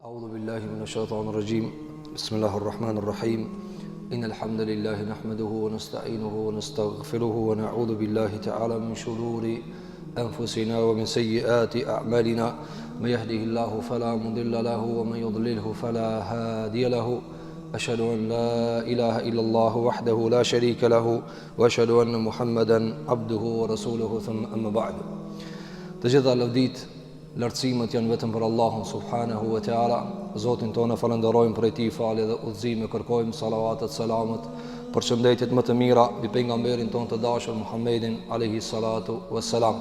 أعوذ بالله من الشيطان الرجيم بسم الله الرحمن الرحيم إن الحمد لله نحمده ونستعينه ونستغفره ونعوذ بالله تعالى من شرور أنفسنا ومن سيئات أعمالنا من يهده الله فلا مضل له ومن يضلله فلا هادي له أشهد أن لا إله إلا الله وحده لا شريك له وأشهد أن محمدا عبده ورسوله ثم أما بعد تجد لفديت lartësimet janë vetëm për Allahun subhanahu wa ta'ala. Zotin tonë falenderojmë për ti falë dhe udhëzim, kërkojmë salavatet, selamet, përshëndetjet më të mira mbi pejgamberin tonë të dashur Muhammedin alayhi salatu wassalam,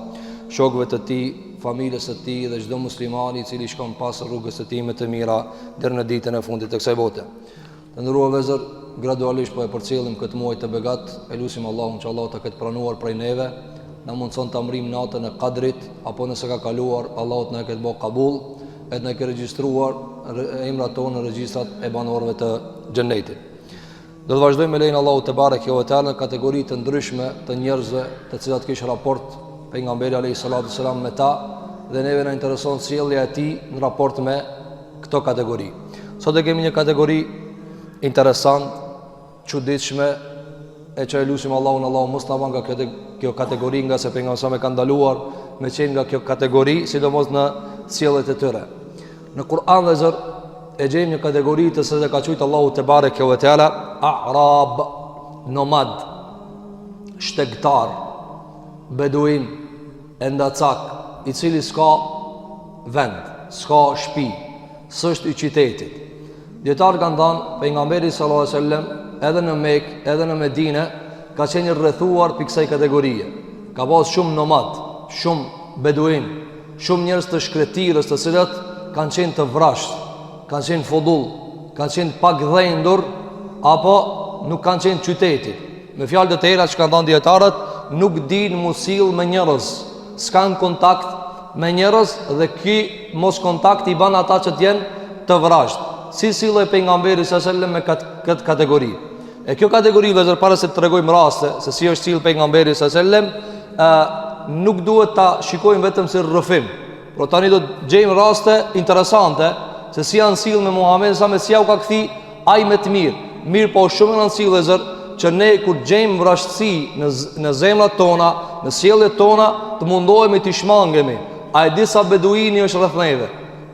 shokëve të tij, familjes së tij dhe çdo muslimani i cili shkon pas rrugës së tij më të mira deri në ditën e fundit të kësaj bote. Të nderuar vëllezër, gradualisht po e përcjellim këtë muaj të begat, e lutim Allahun që Allah ta ketë pranuar prej neve. Në mundëson të amrim natën e Kadrit, apo nëse ka kaluar, Allahut në e këtë bo kabul, e të në këtë registruar emrat tonë në regjistrat e banorëve të gjennetit. Do të vazhdojmë me lejnë Allahut të barek jo e tërë në kategoritë të ndryshme të njerëzve të cilat kishë raport pejgamberi alayhi salatu selam me ta, dhe neve në intereson sjellja e tij në raport me këto kategori. Sot e kemi një kategori interesant, çuditshme, e që e lusim Allahun mos na vënë nga kjo kategori, nga se pejgamberi sa më ka ndaluar me qenë nga kjo kategori, sidomos në sjelljet e tyre. Në Kur'an dhe Zot e gjejmë një kategori të së ka thujt Allahu te bareke ve teala a'rab, nomad, shtegtar, beduin, endacak, i cili s'ka vend, s'ka shtëpi, s'është i qytetit. Dietar kanë thënë pejgamberi sallallahu alaihi wasallam edhe në Mekë, edhe në Medinë, ka qenë rrethuar për kësaj kategorie. Ka pas shumë nomad, shumë beduin, shumë njerëz të shkretirës, të cilët kanë qenë të vrasht, kanë qenë fodull, kanë qenë pak dhendur, apo nuk kanë qenë qyteti. Me fjalë të tjera që kanë thënë dietarët, nuk dinë mu sill me njerëz, s'kan kontakt me njerëz, dhe ky mos kontakt i bën ata që të jenë të vrasht. Si sillej pejgamberi sallallahu alajhi wasallam me këtë kategori. E kjo kategori vëzër, para se të tregojmë raste se si është sill pejgamberi sallallahu alajhi wasallam, nuk duhet ta shikojmë vetëm si rrëfim. Por tani do të gjejmë raste interesante se si janë sill me Muhamedit, sa me si u ka kthi ai më të mirë. Mirë, po shumë janë sill vëzër që ne kur gjejmë vrashtësi në zemrat tona, në sjelljet tona, të mundohemi të shmangemi. A e di sa beduini është rreth neve?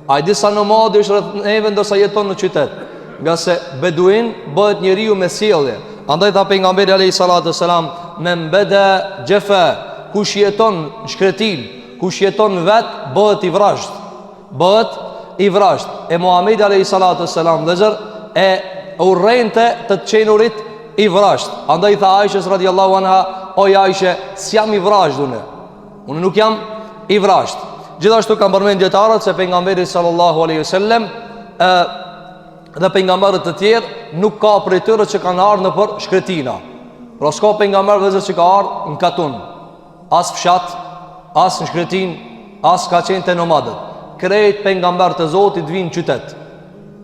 A e di sa nomadi është rreth neve ndërsa jeton në qytet? Nga se beduin bëhet njeriu me sjellje. Andaj tha pejgamberi alayhi salatu selam, men bada jafa, kush jeton shkretin, kush jeton vet, bëhet i vrasht. Bëhet i vrasht. E Muhamedi alayhi salatu selam vëzër e urrente të qenurit i vrasht. Andaj tha Aishës radhiyallahu anha, o Aishë, s'jam i vrasht unë nuk jam i vrasht. Gjithashtu kanë përmendë dietarët se pejgamberi sallallahu alaihi wasallam dhe pejgamberët të tjerë nuk ka prej tyre që kanë ardhur në për shkretina. Pra s'ka pejgamber vëzër që ka ardhur në katun, as fshat, as në shkretin, as ka qenë te nomadët. Krejt pejgamberët e Zotit vinë në qytet.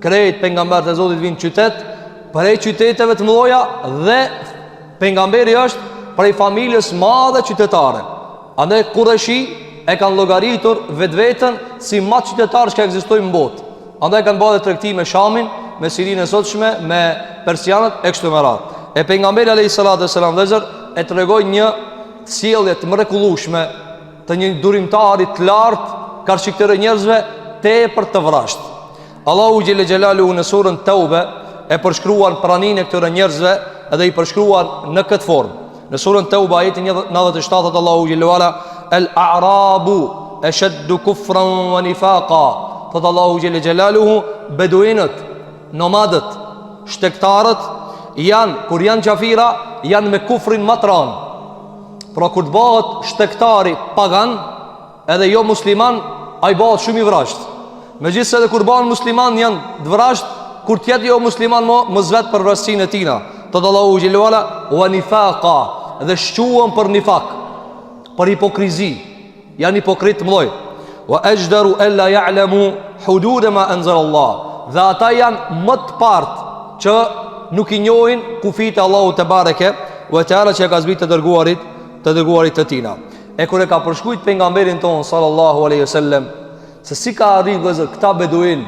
Krejt pejgamberët e Zotit vinë në qytet, prej qyteteve të mëdha, dhe pejgamberi është prej familjes madhe qytetare. Andaj Qurayshi e kanë llogaritur vetveten si më qytetar që ekzistojnë në botë. Andaj kanë bërë tregti me Shamin, me Sirinë e sotshme, me persianët e kështu me radhë. E pejgamberi alayhi salatu selam vëzër e tregoi një sjellje të mrekullueshme të një durimtari të lartë, karshi këtyre njerëzve tepër të vrasht. Allahu xhelle xhelaluhu në surën Tauba e përshkruan praninë e këtyre njerëzve dhe i përshkruan në këtë formë. Në surën Tauba ajeti 97 Allahu xhelle wala al-a'rabu ashaddu kufran wa nifaqa. Thot Allahu xhelle xhelaluhu, beduinët, nomadët, shtektarët janë, kur janë qafira, janë me kufrin matran. Pra kur të bëhet shtektari pagan, edhe jo musliman, ai bëhet shumë i vrasht. Megjithëse edhe kur bëhen musliman janë të vrasht, kur tjetë jo musliman më zvet për vrasësinë e tina. Thot Allahu xhelle wala wa nifaqa, dhe shquhen për nifak, për hipokrizi, janë hipokrit mëlloj. Wa ajdaru alla ya'lamu hudud ma anzala Allah, dhe ata janë më të partë që nuk i njohin kufit e Allahu te bareke ve teala që ka zbrit të dërguarit të tina. E kur e ka përshkruajt pejgamberin ton sallallahu alaihi wasallam se si ka arritur këta beduin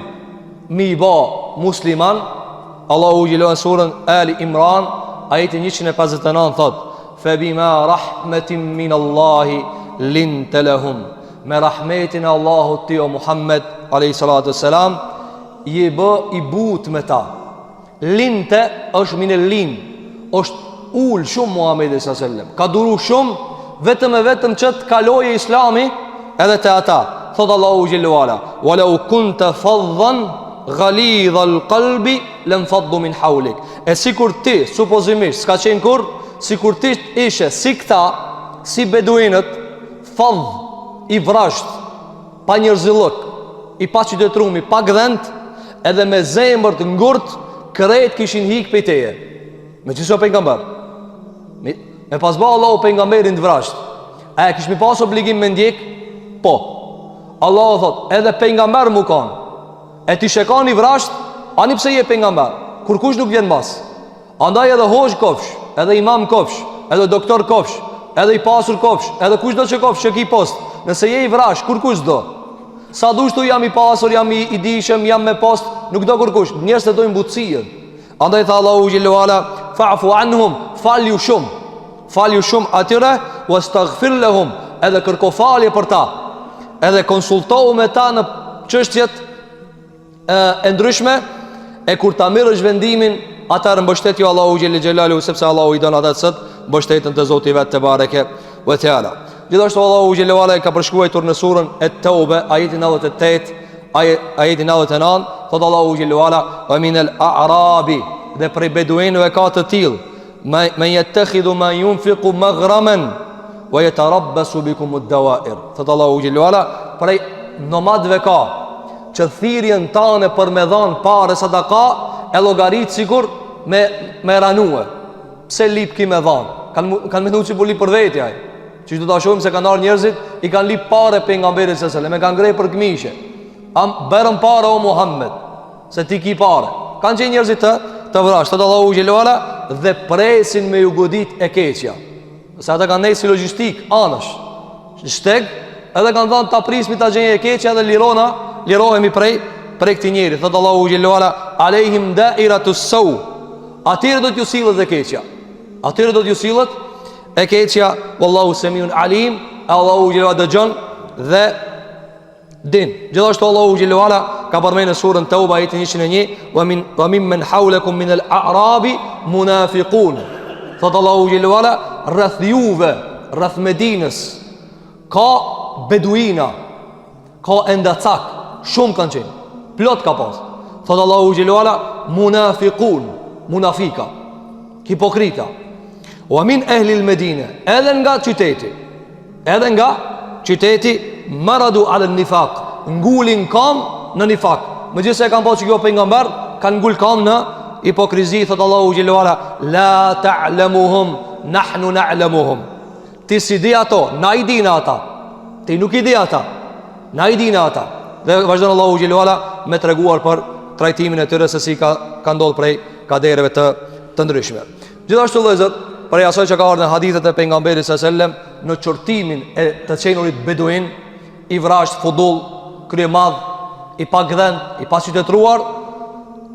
mi ba musliman, Allahu gjilohet në surën Ali Imran, ajeti 159 thot: Febima rahmetin min Allahi linte lahum. Me rahmetin e Allahut ti o Muhammed alayhi salatu wassalam, je bë i but me ta. Linte është minë lin, është ul shumë Muhamedi sallallahu alaihi wasallam. Ka duru shumë vetëm e vetëm që të kaloje Islami edhe te ata. Thot Allahu xhellahu ala: "Walau kunta faddan ghalidha al-qalbi lam faddu min hawlik." E sikur ti, supozimisht, s'ka qenë kur, sikur ti ishe si këta, si beduinët, fadh, i vrasht, pa njerëzillok, i pa qytetrum, i pa gdhend, edhe me zemër të ngurt, krejt kishin hik për teje. Me qëso pejgamber? Me pasba Allahu pejgamberin të vrasht. A e kish mi pas obligim me ndjek? Po. Allahu thot, edhe pejgamber mu kanë. E ti shekani vrasht, ani pse je pejgamber? Kur kush nuk vjen mas. Andaj edhe hoj kofsh, edhe imam kofsh, edhe doktor kofsh, edhe i pasur kofsh, edhe kush do që kofsh që ki post. Nëse je i vrash, kur kush do? Sa dushtu jam i pasur, jam i dishem, jam me post, nuk do kur kush. Njerëz të dojnë butësien. Andaj tha Allahu xhellahu ala: "Fa'fu anhum", falju shumë. Falju shumë atyre, wastaghfir lahum, edhe kërko falje për ta. Edhe konsultohu me ta në çështjet e ndryshme, e kur ta mirësh vendimin, atëherë mbështet ju Allahu xhellahu xhelalu, sepse Allahu i don ata të mbështetën te Zoti vet te bareke ve teala. Gjithashtu Allahu xhellahu ala ka përshkruar në surën At-Tauba, ajeti 98, ajeti 99, thot Allahu xhellahu ala: "Wa min al-a'rabi", dhe prej beduinëve ka të tillë, "Man yattakhidhu ma yunfiqu maghraman wa yatarabbasu bikum ad-dawa'ir." Thot Allahu xhellahu ala, prej nomadëve ka që thirrjen tane për me dhën parë sadaka e llogarit sikur me ranue. Pse lip ki me dhën? Kan menduar se po lip për vetë ai. Që do ta shohim se kanë ardhur njerëzit, i kanë lip parë pejgamberit sallallahu alajhi wasallam, e kanë ngrej për këmishë. Am bërën parë o Muhammed, se ti ki parë. Kanë qenë njerëzit të vrasht, thot Allahu xhellahu ala, dhe presin me ju godit e keqja. Se ata kanë nejë si logjistik, anësh. Shteg, edhe kanë thënë ta prismi ta gjenje e keqja dhe lirohemi prej këtij njeri. Thot Allahu xhellahu ala: "Alehim da'iratus saw." Atyre do t'ju sillet e keqja. Atyre do t'ju sillet e keqja. Wallahu semiun alim. Allahu xhellahu ala dëgjon dhe din. Gjithashtu Allahu xhellahu ala ka përmendur në surën Tauba ajetin 101: "Wa mimman hawlakum min al-a'rabi munafiqun." Thot Allahu xhellahu ala, rreth juve, rreth Medinës, ka beduina, ka endacak, shumë kanë qenë, plot ka pas. Thot Allahu xhellahu ala, munafiqun, munafika, hipokrita. Wa min ahli al-Medina, edhe nga qyteti, maradu ala nifaq, ngulin kam në nifaq. Megjithëse e kanë pasur që kjo pejgamber kanë ngul kam në hipokrizi. Thot Allahu xhellahu ala: "La ta'lamuhum, nahnu na'lamuhum." Ti si di ato, na i dina ata. Ti nuk i di ata, na i dina ata. Dhe vazhdon Allahu xhellahu ala me treguar për trajtimin e tyre se si ka ndodhur prej kadereve të ndryshme. Gjithashtu vëllezër, për asaj që ka ardhur në hadithet e pejgamberit sallallahu alajhi wasallam, në çortimin e të qenurit beduin, i vrasht, fudull, krye madh, i pa gdhend, i pa qytetruar,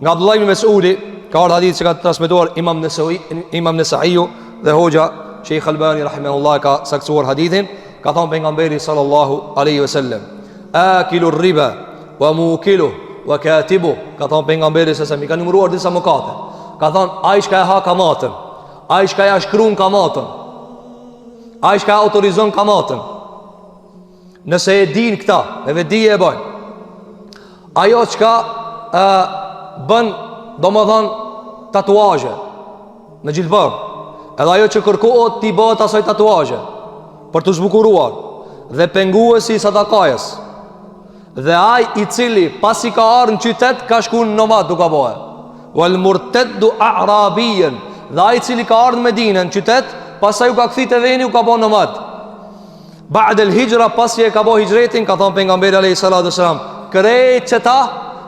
nga Abdullah ibn Mesudi ka ardhur hadith që ka transmetuar Imam Nesaiu dhe hoxha Sheikh Albani rahimahullah ka saktuar hadithin. Ka thënë pejgamberi sallallahu alaihi wasallam: "Akilu riba wa mukilu wa katibu." Ka thënë pejgamberi se mi ka numëruar disa mëkate. Ka thënë ai që e ha kamatën, ai që ja shkruan kamatën, ai që autorizon kamatën, nëse e din këta, me vedi e bën. Ajo që bën, domethënë, tatuazhe në gjilbër, edhe ajo që kërkohet ti bëhet asaj tatuazhe për të zbukuruar, dhe penguesi i sadakajës, dhe ai i cili pasi ka ardhur në qytet ka shkuar në nomad duka bëhe, wal murtaddu a'rabiyan, dhe ai i cili ka ardhur në Medinë në qytet, pastaj u ka kthit e veni, u ka bënë nomad. Ba'd al-hijra, pasi e ka bëu hijretin, ka thënë pejgamberi alayhi salatu wasalam, krejt që ta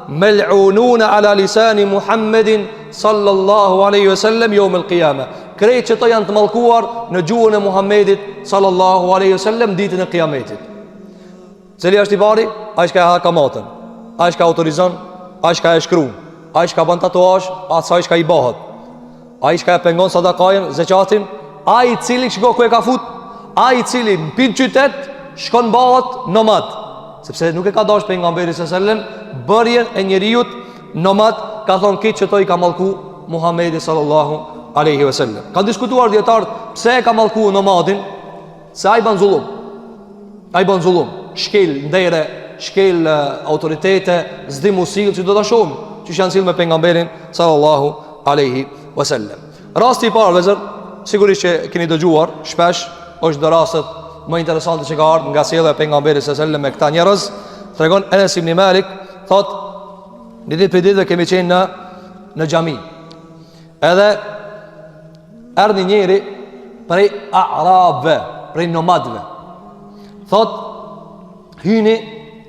mel'ununa ala lisani Muhammedin sallallahu alaihi wasallam yawm al-qiyamah. Krejt që to janë të mallkuar në gjuhën e Muhammedit sallallahu alaihi wasallam ditën e Kiametit. Cili është i pari? Ai që ka kamatën, ai që autorizon ai që e shkruan, ai që bën tatuazh, ai që i bëhet, ai që pengon sadakajën, zakatin, ai i cili shiko ku e ka fut, ai i cili në pin qytet shkon bëhet nomad, sepse nuk e ka dash pejgamberi sallallahu alajhi wasallam bërjen e njeriu nomad, ka thonë këtë që to i ka mallku Muhamedi sallallahu alaihi wasallam. Ka diskutuar dietar pse e ka mallku nomadin, se ai ban zullum. Ai ban zullum, shkel ndere, shkel autoritete, s'di musil që do ta shohim, që janë sill me pejgamberin sallallahu alaihi wasallam. Rasti i parë, vezër, sigurisht që keni dëgjuar shpesh, është do rastet më interesante që ka ardhur nga sjellja e pejgamberit sallallahu alaihi wasallam me këta njerëz. Tregon Enes ibn Malik, thot, një ditë për ditë kemi qenë në xhami. Edhe erdhi njëri prej arabëve, prej nomadëve. Thot, hyni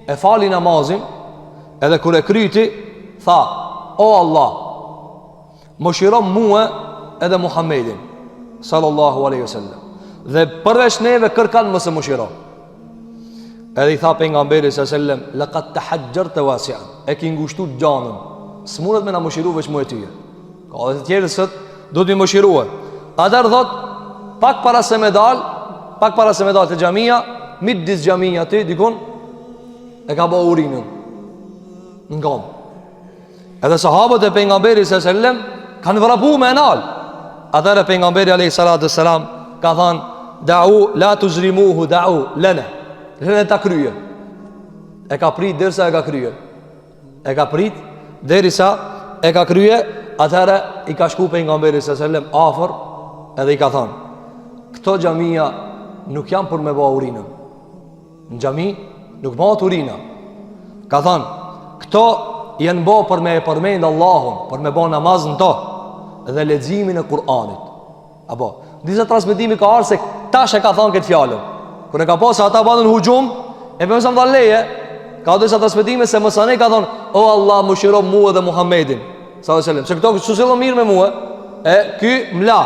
e fali namazin, edhe kur e kryti, tha, o Allah, më shiron mua edhe Muhammedin sallallahu alaihi wasallam. Dhe përveç neve kërkan mëse më shiron. Edhe i tha pejgamberi sallallahu alaihi wasallam, laqad tahajjarta wasi'an, e ki ngushtu gjanën, s'mundet me na mëshiru veç mu e tyje. Ka dhe të tjerë sët, do të mi mëshiruhe. Atër thot, pak para se me dal të xhamia, midis xhamia ti, dikun, e ka bo urinën në ngam. Edhe sahabët e pejgamberi sallallahu alaihi wasallam kanë vrapu me enal. Atër e pejgamberi alaihi salatu wassalam ka thanë, da'u, la tuzrimuhu, da'u, lene ta kryje. E ka prit derisa e ka kryje. E ka prit derisa e ka kryje. Atëherë i ka shku pejgamberi sallallahu alaihi wasallam afër, edhe i ka thënë, këto xhamia nuk janë për me bë urinën. Në xhami nuk bëhet urina. Ka thënë, këto janë bë për me përmend Allahun, për me bë namazin to dhe leximin e Kur'anit. Apo, disa transmetimi ka ardhur se tash e ka thënë këtë fjalën. Kur e ka pasë ata bandën hujum, e për mësëm dhe leje, ka disa transmetime se mësane ka thonë, o Allah, më shiro mua dhe Muhammedin, se këto që sillon mirë me mua, e ky mla.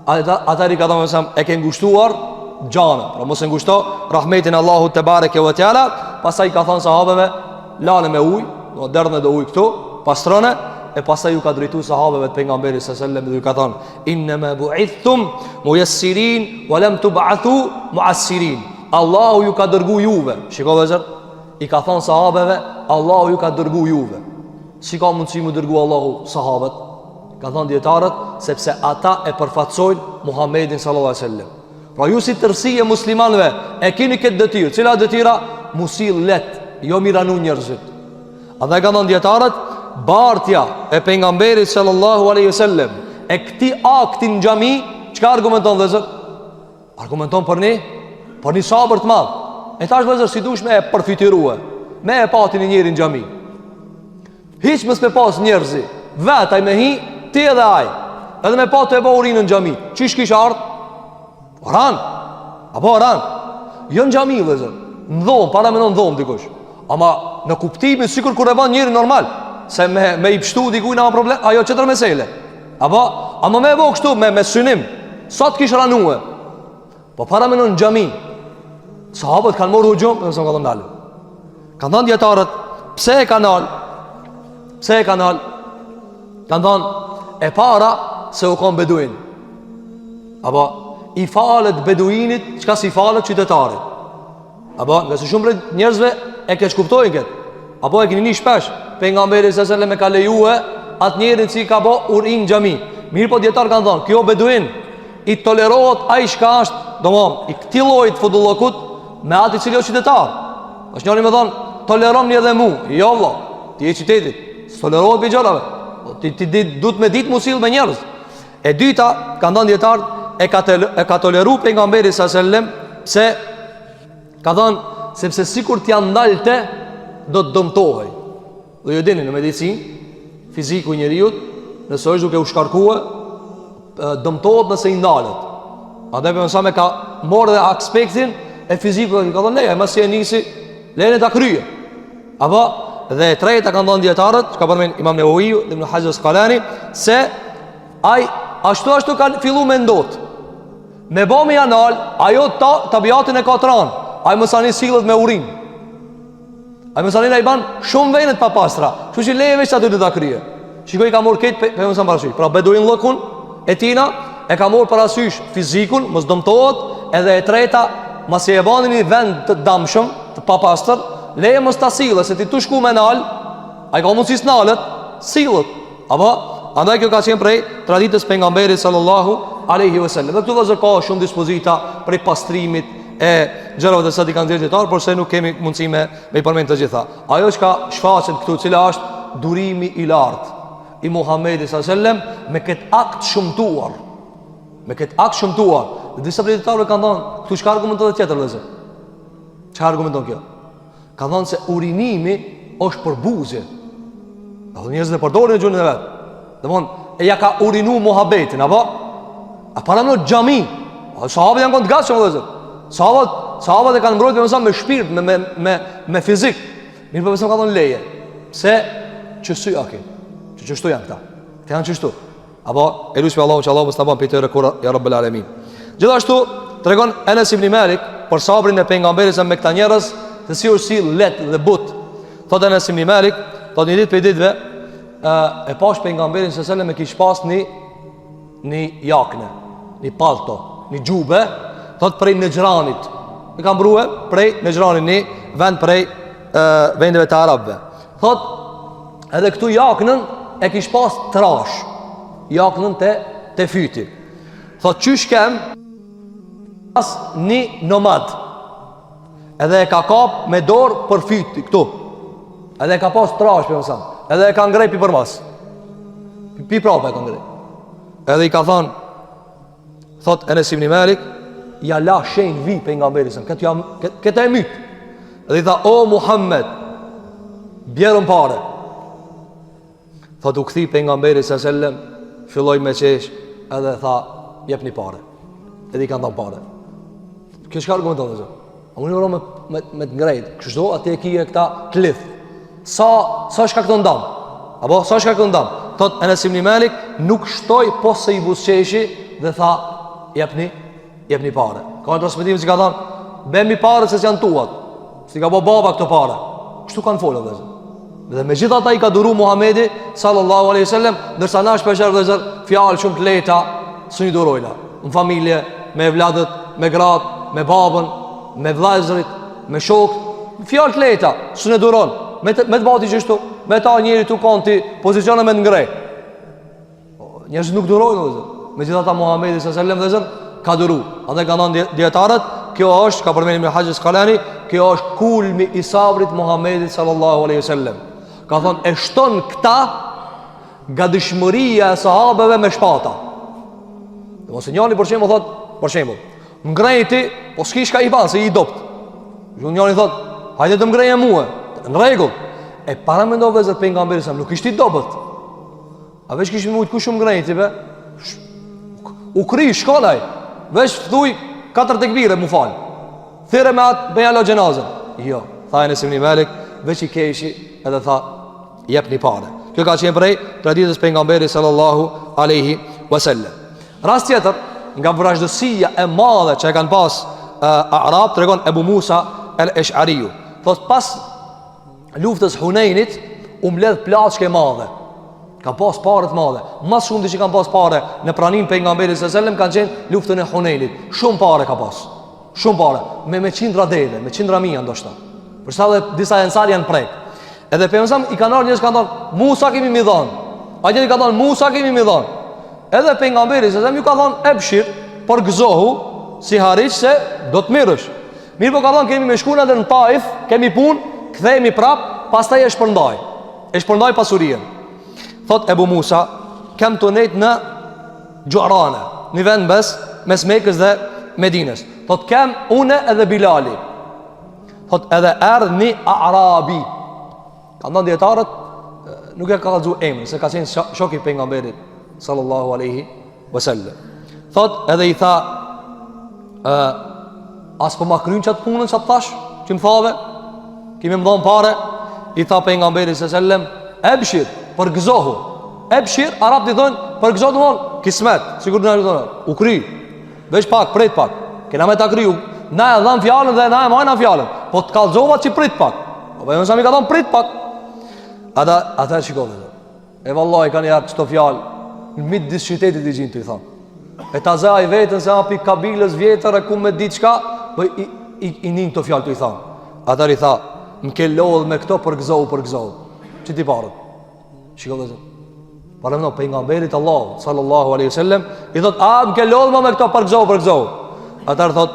Atari ka thonë mësëm, e ke ngushtuar gjana, pra mësë ngushto, rahmetin Allahu te bareke ve teala. Pasaj ka thonë sahabeve, lane me uj, no derdhne do uj këtu, pastrone, e pasaj ju ka drejtu sahabeve të pejgamberit sallallahu alaihi wasallam dhe ju ka thonë, innama bu'ithum muyassirin wa lam tub'athu mu'assirin. Allahu ju ka dërgu juve. Shikoj vëllezër, i ka thonë sahabeve, Allahu ju ka dërgu juve. Si ka mundësi mu dërgu Allahu sahabët? Ka thonë dietarët, sepse ata e përfaqësojnë Muhammedin sallallahu alaihi wasallam. Pra ju si tërësi e muslimanëve e keni këtë detyrë. Cila detyrë? Musil let, jo miranu njerëzit. Ata ka thonë dietarët, bartja e pejgamberit sallallahu alaihi wasallam e këtij akti në xhami, çka argumenton vëllezër? Argumenton për një sabër të madh. E tash vëllezër, si dush me e përfitirue, me e pati një njeri në xhami. Hiç mos me pas njerëzi, vetaj me hi, ti edhe ai. Edhe me pa të e bo urinën në xhami. Çish kish ardh? Oran. Apo oran. Jo në xhami vëllezër. Në dhomë, para me në dhomë dikush. Ama në kuptimin sikur kur e bën njëri normal. Se me i pështu dikuj në problem, ajo qëtër mesele. Apo, ama me e bo kështu, me synim. Sa të kishë ranue? Po para me në xhami, sahabët kanë morë hujum, dhe mësëm ka të ndalë. Kanë thënë djetarët, pse e kanal? Pse e kanal? Kanë thënë, e para se u kanë beduin. Apo, i falet beduinit, qka si falet qytetarit. Apo, nga se shumë për njerëzve e keq kuptojnë këtë. Apo e keni një shpesh, pejgamberi sallallahu alaihi wasallam e ka lejuar atë njerin që ka bë urin në xhami. Mirë po dietar kanë thënë, kjo beduin i tolerohet ai çka është, domthon, i këtij lloji të fudullokut me atë i cili është qytetar. Është njëri më thon, toleroni edhe mua. Jo valla, ti je qytetit, tolerohet me gjërave. Ti duhet me ditë musil me njerëz. E dyta, kanë thënë dietar, e ka toleruar pejgamberi sallallahu alaihi wasallam se ka thënë sepse sikur t'ja ndalte do të dëmtohej. Dhe ju dini në medicinë, fiziku i njeriu, nëse është duke u shkarkuar, dëmtohet nëse i ndalet. Atë për mësa me ka morë dhe aspektin e fiziku, ka thonë leja, mësi e nisi, lejnë ta kryje. Apo, dhe treta kanë dhënë dietarët, ka përmen Imam Nevawi dhe Ibn Hajar al-Asqalani, se ai ashtu kanë fillu me ndot. Me bomi anal, ajo tabiatin e ka tran, ai mësani sillet me urinë. Ai mos alin ai ban shumë vende të papastra. Kështu që leje veç aty të ta krije. Shikoj ka marrë këtë pe mos parasysh. Pra beduin llokun e tina e ka marrë parasysh fizikun, mos dëmtohet, edhe e treta, mos e bani në vend të damshëm, të papastër, leje mos ta sillë se ti tu shku me nal, ai ka mundësi snalet, sillet. Apo andaj kjo ka qenë prej traditës pejgamberit sallallahu alaihi wasallam. Dhe këtu vëzë ka shumë dispozita për pastrimit e gjërave të sa di kanë dietar, por se nuk kemi mundësi me i përmend të gjitha. Ajo që ka shfaqet këtu, cila është durimi i lartë i Muhamedit sallallahu alaihi wasallam me këtë akt shumtuar. Me këtë akt shumtuar. Dhe disa dietarë kanë thënë, këtu çka argumenton tjetër vëzë? Çfarë argumenton kjo? Ka thënë se urinimi është për buzë. Do njerëzit e përdorin gjuhën e vet. Domthon, e ja ka urinu Muhamedit, apo? A para në xhami. Sahabët janë të gatshëm vëzë. Sahabët e kanë mbrojtur me shpirt, me fizik. Mirë po besoj ka thënë leje. Se çështoj aki. Çështoj janë këta. Këta janë çështu. Apo e lutem Allahu që Allahu mos ta bën për të kur ya rabbul alamin. Gjithashtu tregon Enes ibn Malik për sabrin e pejgamberit sa me këta njerëz, se si u sill let dhe but. Thotë Enes ibn Malik, thotë një ditë për ditëve e pash pejgamberin sallallahu alaihi wasallam e kish pas një jakne, një palto, një xhube, thotë prej Nejranit. E ka mbrua prej Nejranit, një vend prej vendeve të arabëve. Thotë edhe këtu jaknën e kish pas trash. Jaknën te fyti. Thotë qysh kem pas një nomad. Edhe e ka kap me dorë për fyti këtu. Edhe e ka pas trash për mësam. Edhe e ka ngrej pi për mas. Pi prapa e ka ngrej. Edhe i ka thonë, thotë Enes ibn Malik, ja la shenjë vi pejgamberit sa këtë e myt. Edhe i tha, o Muhammed, bjerën pare. Thotë u kthi pejgamberi sallallahu alaihi wasallam, filloi me qesh, edhe tha, jepni pare. Edhe i kanë dhënë pare. Kjo çka argumenton vëzë? A unë vëro me të ngrejt. Kështu aty e kije këta klith. Sa shka këto ndam? Apo sa shka këto ndam? Thot Enes ibn Malik, nuk shtoj po se i buzqeshi dhe tha, jepni pare. Ka në transmetim që ka thënë, bemi pare se janë tuat. Si ka bo baba këto pare. Kështu kanë folë vëzë. Dhe me gjitha ta i ka duru Muhamedi sallallahu alaihi wasallam, ndërsa na shpeshher vëzër fjalë shumë të lehta s'u durojna. Në familje, me vladët, me gratë, me babën, me vllazërit, me shokët, fjalë të lehta s'u ne duron. Me të bati qështu, me ta njeri të konti pozicione me të ngrej. Njerëzit nuk durojnë vëzër. Me gjitha ta Muhamedi sallallahu alaihi wasallam vëzër ka duru. Andaj ka ndonë djetarët, kjo është, ka përmenim në Hajjës Kalani, kjo është kulmi i sabrit Muhamedit sallallahu alaihi wasallam. Ka thonë, e shton këta nga dëshmëria e sahabeve me shpata. Dhe mos e njani për shemë thot, për shemë ngrejti, po s'ki shka i banë, se i dopt. Njani thot, hajde të mgrejë muë, në regull. E para me ndo vezër për nga mberi sa, nuk ishti dobet. A veç kishë mujtë ku shumë ngrejti, be? U kri, shkolaj. Veç thuj, 4 tekbire mu falë. Thire me atë bejalo gjenazën. Jo, tha Enes ibn Malik, veç i keshi edhe tha, jep një pare. Kjo ka qenë prej traditës pejgamberit sallallahu alaihi wasallam. Rast tjetër, nga vrashdësia e madhe që e kanë pas Arab, tregon Ebu Musa el-Esh'ariu. Thot pas luftës Hunenit, mbledh plaçke madhe. Ka pas pare të madhe. Mas shumë di që kanë pas pare në pranin pejgamberit sallallahu alaihi wasallam kanë qenë luftën e Hunenit. Shumë pare ka pas. Shumë pare, me qindra deve, me qindra mija ndoshta. Për sa dhe disa ensar janë prek. Edhe pejgamberi i kanë ardhur njerëz kanë thonë, Musa kemi mi dhon. Ajë i ka thonë, Musa kemi mi dhon. Edhe pejgamberi se ju ka thonë, ebshir, por gëzohu si hariç se do të mirësh. Mirë po ka thonë, kemi me shkuar edhe në Taif, kemi punë, kthehemi prap, pastaj e shpërndaj. E shpërndaj pasurinë. Thot Ebu Musa, kem të nejtë në Gjuarane, një vend mes Mekës dhe Medines. Thot kem une edhe Bilali. Thot edhe erdh një Arabi. Ka ndonë djetarët, nuk e ka kalëzu emrin, se ka qenë shoki pejgamberit sallallahu alaihi wasallam. Thot edhe i tha, as po ma krynë qatë punën qatë thash, që më thave, kemi më dhonë pare, i tha pejgamberit sallallahu alaihi wasallam, ebshir, përgëzohu. Ebshir, Arab të thonë, përgëzohu të thonë, kismet, sigur në thonë, u kry, veç pak, prit pak, kena me ta kryu, na e dhamë fjallën dhe na e majna fjallën, po të kalzovat që prit pak. Apo e nësami ka thonë prit pak. Ata shikove e vallahi kanë jarë qëto fjalë në mitë disë qytetit i gjinë të i thonë. E ta zë a i vetën se api kabilës vjetër e ku me ditë qka, i njën të fjalë të i thonë. Ata i tha, më ke lodhë me këto përgëzohu. Që ti parët? Shikove zë. Parëm no, pejgamberit Allah sallallahu alaihi wasallam i thot, a më ke lodhë me këto përgëzohu. Ata i thot,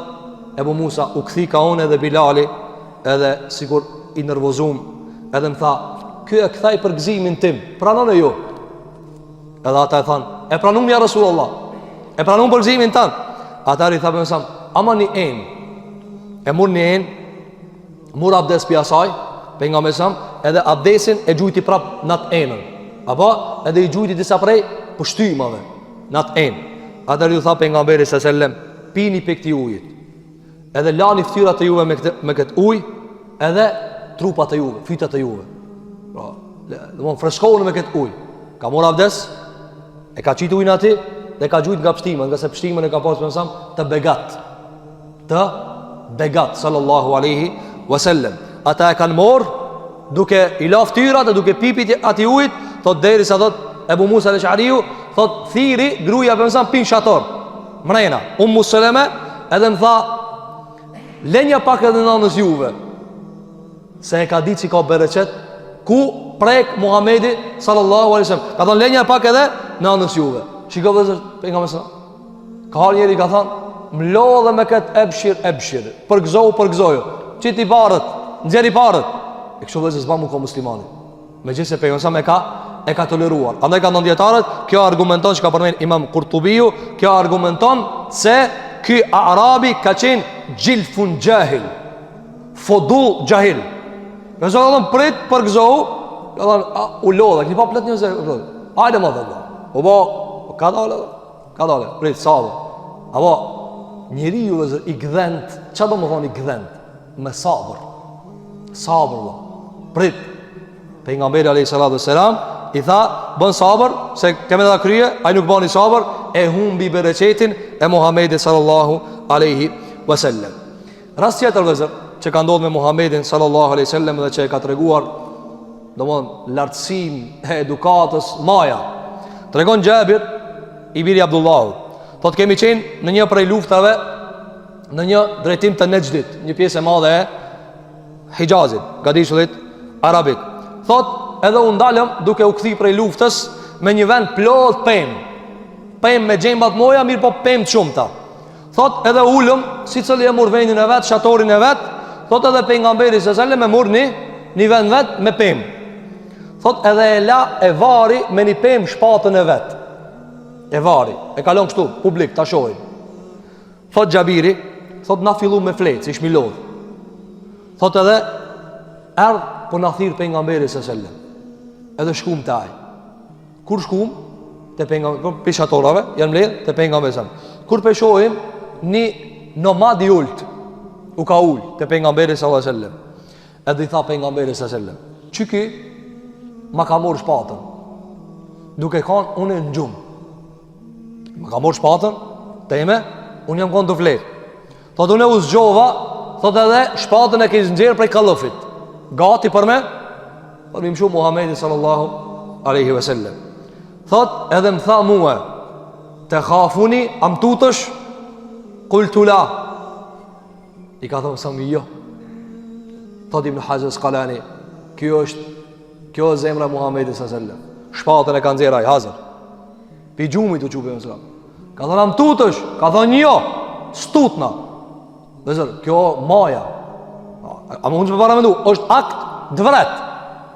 Ebu Musa u këthi ka unë edhe Bilali, edhe sikur i nervozum, edhe më tha, ky e këthaj përgëzimin tim, pranon e ju. Edhe ata e than, e pranum ja Rasulullah, e pranum përgëzimin tanë. Ata i tha për mësam, ama një enë, e mur një enë, mur abdes për asaj, për nga mësam, edhe abdesin e gjujti prap në atë enën. Apo edhe i gjujti disa prej pështymave në atë enë. Ata i tha për nga mberi së sellem, pini për këti ujit, edhe lani ftyrat të juve me këtë uj, edhe trupat të juve, fytat të juve. Pra, dhe mon freskohën me këtë uj. Ka mor abdes, e ka qitë ujnë ati, dhe ka gjujt nga pështimën, nga se pështimën e ka pasë për nësam të begat. Të begat, sallallahu alaihi wasallam. Ata e kanë morë, duke i la ftyrat dhe duke pipit ati ujt, thot deri sa thot Ebu Musa al-Ash'ariu, thot thiri, gruja për nësam pin shator. Mrena, Seleme, edhe më tha, lenja pak edhe nanës juve, se e ka ditë si ka bereqet, ku prek Muhamedi sallallahu alaihi wasallam. Ka thonë lenja pak edhe nanës juve. Shikoj vëzër, pejgamberi sa. Ka har njeri ka thonë, më lodhe me këtë ebshir. Përgëzoju. Qit i parët, nxjerr i parët. E kështu vëzër s'ba mu ka muslimani. Megjithëse pejgamberi sa e ka toleruar. Andaj ka thënë dietarët, kjo argumenton që ka përmend Imam Qurtubiu, kjo argumenton se ky arabi ka qenë gjilfun jahil. Fodul jahil. Ka zonë prit përgëzohu, ka thonë u lodha, keni pa plot njerëz. Hajde më valla. O bo, ka dalë, prit sabër. Apo njeriu vëzë i gdhent, çfarë do të thonë i gdhent? Me sabër. Sabër. Prit. Pejgamberi alayhis salam i tha, bën sabër, se kemë ta krye, ai nuk bani sabër, e humbi bereqetin e Muhamedit sallallahu alaihi wasallam. Rast tjetër vëzë që ka ndodhur me Muhamedit sallallahu alaihi wasallam dhe që e ka treguar domthon lartësinë e edukatës maja. Tregon Xhabir i biri Abdullahu, thotë kemi qenë në një prej luftave në një drejtim të Nejdit, një pjesë e madhe e Hijazit, gadishullit arabik. Thotë edhe u ndalëm duke u kthi prej luftës me një vend plot pemë me gjembat moja, mirë po pemë të shumta. Thot edhe ulëm, si cili e mur vendin e vetë, shatorin e vetë. Thot edhe pejgamberi s.a.s. me mur një vend vetë me pemë. Thot edhe e la e vari me një pemë shpatën e vetë. E vari, e kalon kështu, publik, ta shohin. Thot Xhabiri, thot na fillu me fletë, si shmilodh. Thot edhe erdh po na thirr pejgamberi s.a.s. Edhe shkum të aj. Kur shkum te pejgamberi, pe shatorave, janë mbledh te pejgamberi s.a.s. Kur pe shohim një nomad i ult, u ka ul te pejgamberi sallallahu alaihi wasallam. Edhe i tha pejgamberi sallallahu alaihi wasallam, "Çiki ma ka marrë shpatën." Duke qenë unë në gjumë. Ma ka marrë shpatën teme, unë jam kon të flet. Thot unë u zgjova, thot edhe shpatën e ke nxjerr prej kallëfit. Gati për me? Për më shumë Muhamedi sallallahu alaihi wasallam. Thot edhe më tha mua, "Te khafuni, am tutësh?" Qultu la. I ka thonë sami jo. Thot Ibn Hajar Asqalani, kjo është zemra Muhamedit sallallahu alaihi wasallam. Shpatën e ka nxjerr ai Hazar. Pi gjumit u çupe mësra. Ka thonë am tutësh? Ka thonë jo. Stutna. Do të thotë kjo maja. A mund të para mendu, është akt dvret.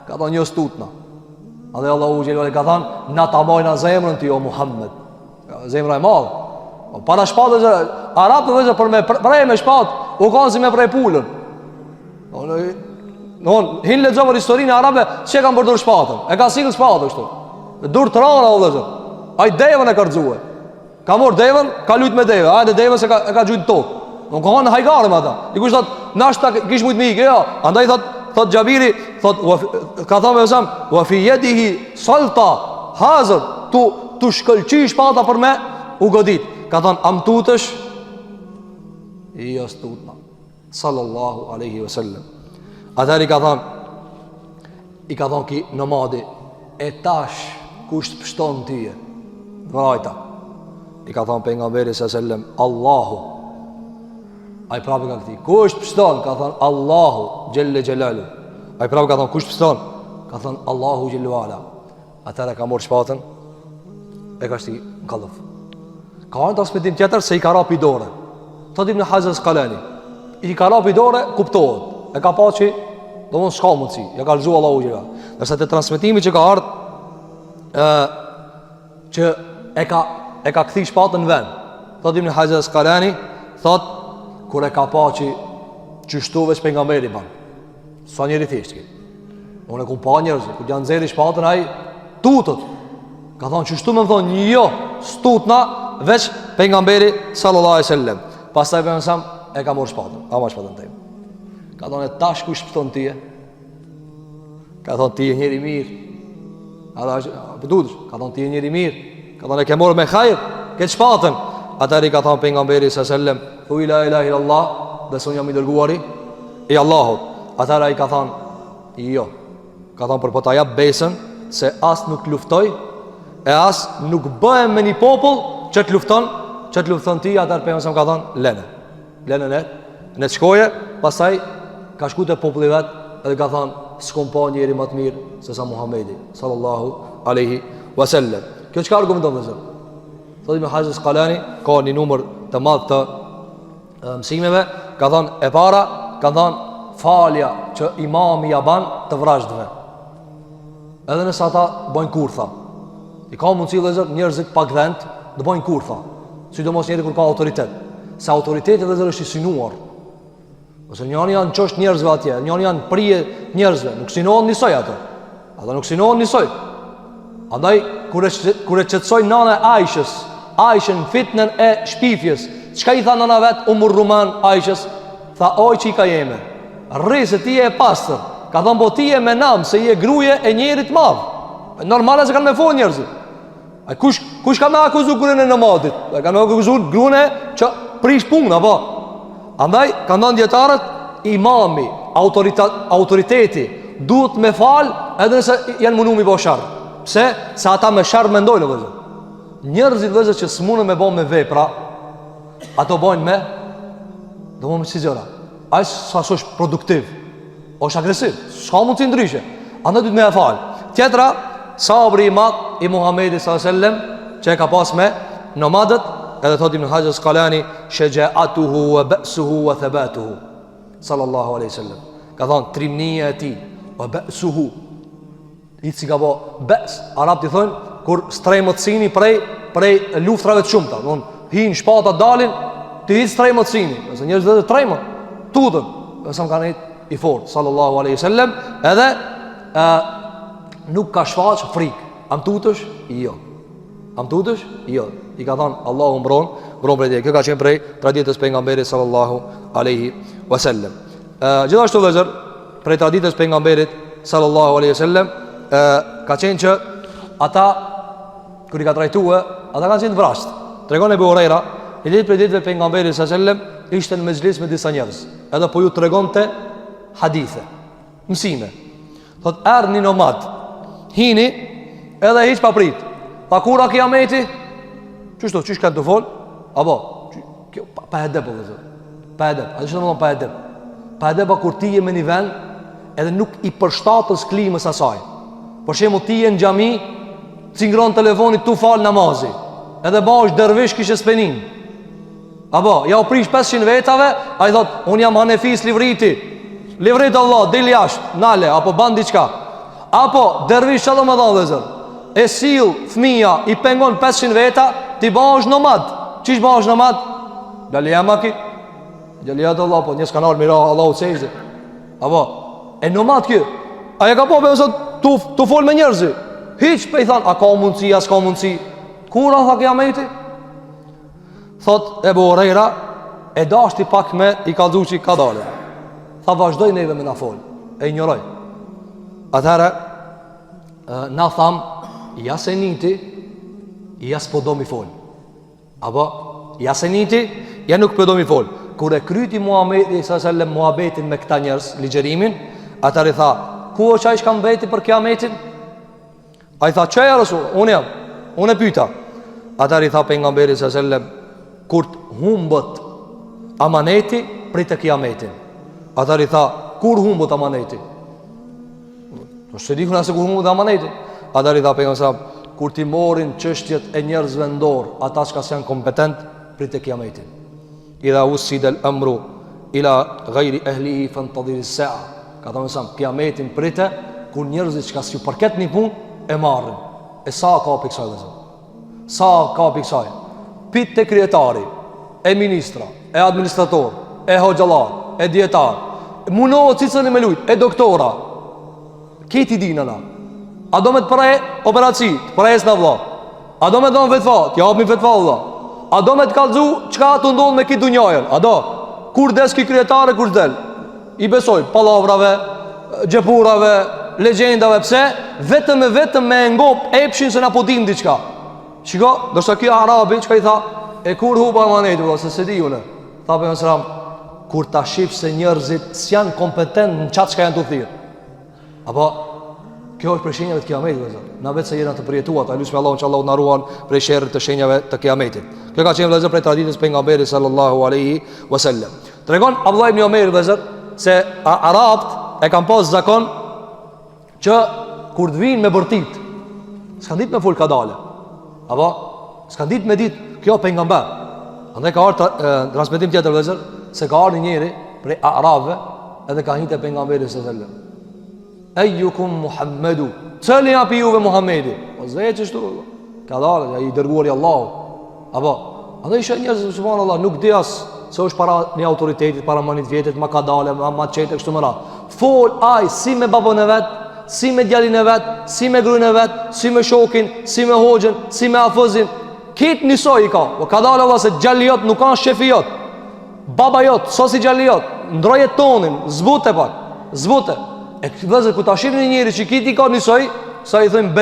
Ka thonë jo stutna. Adhe Allahu xhelal ka thonë na ta mojna zemrën ti o Muhammed. Zemra e madhe. Para shpatës arabët vëzë për me prej me shpatë u kanë si me prej pulën. Hinë lexova historinë arabe që kanë përdorur shpatën. E ka sill shpatë kështu. Dur të rana o vëzë. Ai devën e ka rxuar. Ka marr devën, ka lut me devën. Hajde devën se ka gjujt tokë. Nuk ka kanë hajgarë me ata. Dikush thot, "Nashta kish mujt me ikë." Jo, andaj thot Xhabiri, thot ka thënë Mesam, "Wa fi yadihi salta hazar tu shkëlqy shpata për me u godit." Ka thonë, "Am tutësh?" Jo stutna. Sallallahu alaihi wasallam. Atëri ka thonë, I ka thonë ki nomadi, e tash kush të pështon tyje? Vrajta. I ka thonë pejgamberi s.a.s. Allahu. Ai prapë ka këti, kush të pështon? Ka thonë Allahu Gjelle Gjelalu. Ai prapë ka thonë, kush të pështon? Ka thonë Allahu Gjellu Ala. Atëra ka morë shpatën, e ka shti në kallëf. Ka arë të aspetim tjetër se i ka rapi dore. Thot Ibn Hajar Asqalani, i ka rapi dore, kuptohet. E ka pa që, do mund s'ka mundësi, ja ka lëzu Allahu Gjellu Ala. Nërsa të transmitimi që ka ardhë, që e ka këthi shpatën në vend. Thot Ibn Hajar Asqalani, thot, kur e ka pa që qështu veç pejgamberi ban. Sa njeri thishtë ki. Unë e kum pa njerëzi, kur janë zeri shpatën ai tutët. Ka thonë qështu me më thonë, jo, stutna veç pejgamberi sallallahu alaihi wasallam. Pastaj pensam e ka marrë shpatën, ama shpatën tim. Ka thonë tash kush shpëton ti? Ka thonë ti je njeri mirë. Ka thonë ti je njeri mirë. Ka thonë e ke marrë me hajër, ke shpatën. Atëri ka thonë pejgamberi sallallahu alaihi wasallam, "Thu la ilaha illallah", dhe son jam i dërguari i Allahut. Atëra ai ka thonë, "Jo." Ka thonë për po ta jap besën se as nuk luftoj e as nuk bëhem me një popull që të lufton ti. Atër për mësëm ka thonë lene ne të shkoje. Pasaj ka shku të populli vetë edhe ka thonë s'kom pa njeri më të mirë se sa Muhammedi sallallahu aleyhi wasallam. Kjo që ka argumenton dhe zërë? Thot Ibn Hajar Asqalani ka një numër të madh të mësimeve. Ka thonë e para, ka thonë falja që imami ja ban të vrashdve, edhe nëse ata bojnë kurtha. I ka mundësi dhe zërë njerëzit pak dhend dhe bojnë kurtha, sidomos njëri kur ka autoritet. Se autoriteti dhe zërë është i synuar. Ose njëri janë qosht njerëzve atje, njëri janë prije njerëzve, nuk synohen njësoj ato. Ata nuk synohen njësoj. Andaj, kur e qëtësoj nana Aishën fitnën e shpifjes, qka i tha nana vetë Umur Ruman Aishës? Tha, oj që i ka jeme, rri se ti e pastër. Ka thonë, po ti e me namë, se i e gruje e njerit madhë. Normale se kanë me fojnë njerëzit. Kush ka me akuzu kërën e nomadit? Ka me akuzu grune që prish punë, apo? Andaj, ka ndonë djetarët, imami, autoriteti, duhet me falë edhe nëse janë mundu mi bo sharë. Pse? Se ata me sharë me ndojnë, vëzër. Njerëzit vëzër që s'munë me bo me vepra, ato bojnë me, do më me si zjora. Ajë sa është produktiv, është agresiv, s'ka mund të ndryshe. Andaj duhet me e falë. Tjetra, sabri i madh i Muhamedit sallallahu alaihi wasallam që e ka pas me nomadët, edhe thot Ibn Hajar Asqalani, shaja'atuhu wa ba'suhu wa thabatuhu sallallahu alaihi wasallam. Ka thonë trimnia e tij, wa ba'suhu. I si ka bo bes, arabët i thonë kur strejmëtsini prej luftrave të shumta, do hin shpata dalin, ti hiç strejmëtsini, ose njerëz vetë trejmë, tutën, sa më kanë i fort sallallahu alaihi wasallam, edhe nuk ka shfaq frikë. Am tutësh? Jo. Am tutësh? Jo. I ka thonë Allahu mbron prej te. Kjo ka qenë prej traditës pejgamberit sallallahu alaihi wasallam. Gjithashtu vëllezër, prej traditës pejgamberit sallallahu alaihi wasallam ka qenë që ata kur i ka trajtuar, ata kanë qenë të vrasht. Tregon Ebu Huraira, i ditë prej ditëve pejgamberit sallallahu alaihi wasallam ishte në mezhlis me disa njerëz. Edhe po ju tregonte hadithe, mësime. Thot erdhi një nomad, hini edhe hiç pa prit. Pa kura kiameti? Çështo, çish kanë të fol? Apo, pa edep po vëzë. Pa edep. A çfarë do të thonë pa edep? Pa edep kur ti je në një vend edhe nuk i përshtatës klimës asaj. Për shembull ti je në xhami, cingron telefonit tu fal namazi. Edhe bash dervish kishe spenin. Apo, ja u prish 500 vetave, ai thot, un jam Hanefis livriti. Livrit Allah, dil jashtë, nale apo ban diçka. Apo dervish çfarë do të thonë vëzë? E sill fëmia i pengon 500 veta, ti bash nomad. Çish bash nomad? Dali jamaki. Gjaliat Allah, po njës kanal mira Allahu sejzë. Apo, e nomad kjo. Aja ka po përësot tu fol me njerëzi. Hiq pe i than, a ka mundësi, a s'ka mundësi. Kura tha kiameti? Thot Ebu Huraira, e dashti pak me i kalzu që i ka dale. Tha vazhdoj neve me na fol. E i njëroj. Atëherë, na tham, jaseniti, ja s'po do mi fol. Apo, jaseniti, ja nuk po do mi fol. Kur e kryti Muhamedi sallallahu alaihi wasallam muhabetin me këta njerëz, ligjërimin, atëri tha, ku është ai që ka mbeti për kiametin? Ai tha, "Çaja Rasul, unë jam. Unë e pyeta." Atar I tha pejgamberi sallallahu alajhi wasallam, "Kur humbët amaneti prej të kiametin." Atar I tha, "Kur humbët amaneti?" Do të thënë se kur humbët amaneti. Atar I tha pejgamberi sallallahu alajhi wasallam, "Kur ti morin çështjet e njerëzve në dorë, ata që janë kompetent prej të kiametin. Idha usida al-amru ila ghayri ahlihi fantadhir as-sa'a." Ka thënë sa kiametin pritë kur njerëzit që si përket një punë e marrin. E sa ka pikë kësaj vëzë? Sa ka pikë kësaj? Pit te kryetari, e ministra, e administrator, e hoxhallar, e dietar. Munohet cicën me lut, e doktora. Këti dinana. A do me të prej operaci, prej s'na vlla. A do me të dhon vetfa, t'ja hapmi vetfa vlla. A do me të kallzu çka të ndodh me këtë dunjën? A do? Kur des ki kryetare, kur del? I besoj pallavrave, xhepurave, legjendave, pse? Vetëm me ngop epshin se na po dim diçka. Shiko, do të thotë arabi çka I tha, e kur huba amaneti, valla, se di unë. Tha pe Mesram, kur ta shif se njerzit s'janë kompetent në çat çka janë të thirr. Apo kjo është për shenjave të kiametit, vëllazër. Na vetë se jena të përjetuar, lutem Allahun që Allahu na ruan prej sherrit të shenjave të kiametit. Kjo ka qenë vëllazër prej traditës pejgamberit sallallahu alaihi wasallam. Tregon Abdullah ibn Omer vëllazër se arabt e kanë pas zakon që kur të vinë me bërtit, s'kan ditë me fol kadale. Apo s'kan ditë me ditë kjo pejgamber. Andaj ka ardhur transmetim tjetër vëllazër se ka ardhur një njeri prej arabëve edhe ka hyrë te pejgamberi sallallahu alaihi wasallam. Ejukum Muhammedu, cëli api juve Muhammedi? O zveç është tu, ka dalë, I dërguar I Allahu. Apo, andaj ishe njerëz, subhanallah, nuk di as se është para një autoritetit, para manit vjetit, ma ka dalë, ma qete, kështu më ra. Fol, aj, si me babën e vetë, si me djalin e vetë, si me grun e vetë, si me shokin, si me hoxhen, si me afëzin. Kitë njësoj I ka, o ka dalë Allah se gjalli jot nuk kanë shefi jot. Baba jot, so si gjalli jot, ndrojet tonin, zbute pak, zbute. E këtë vëzër, ku ta shirë një njëri që kiti ka njësoj, sa I thëjmë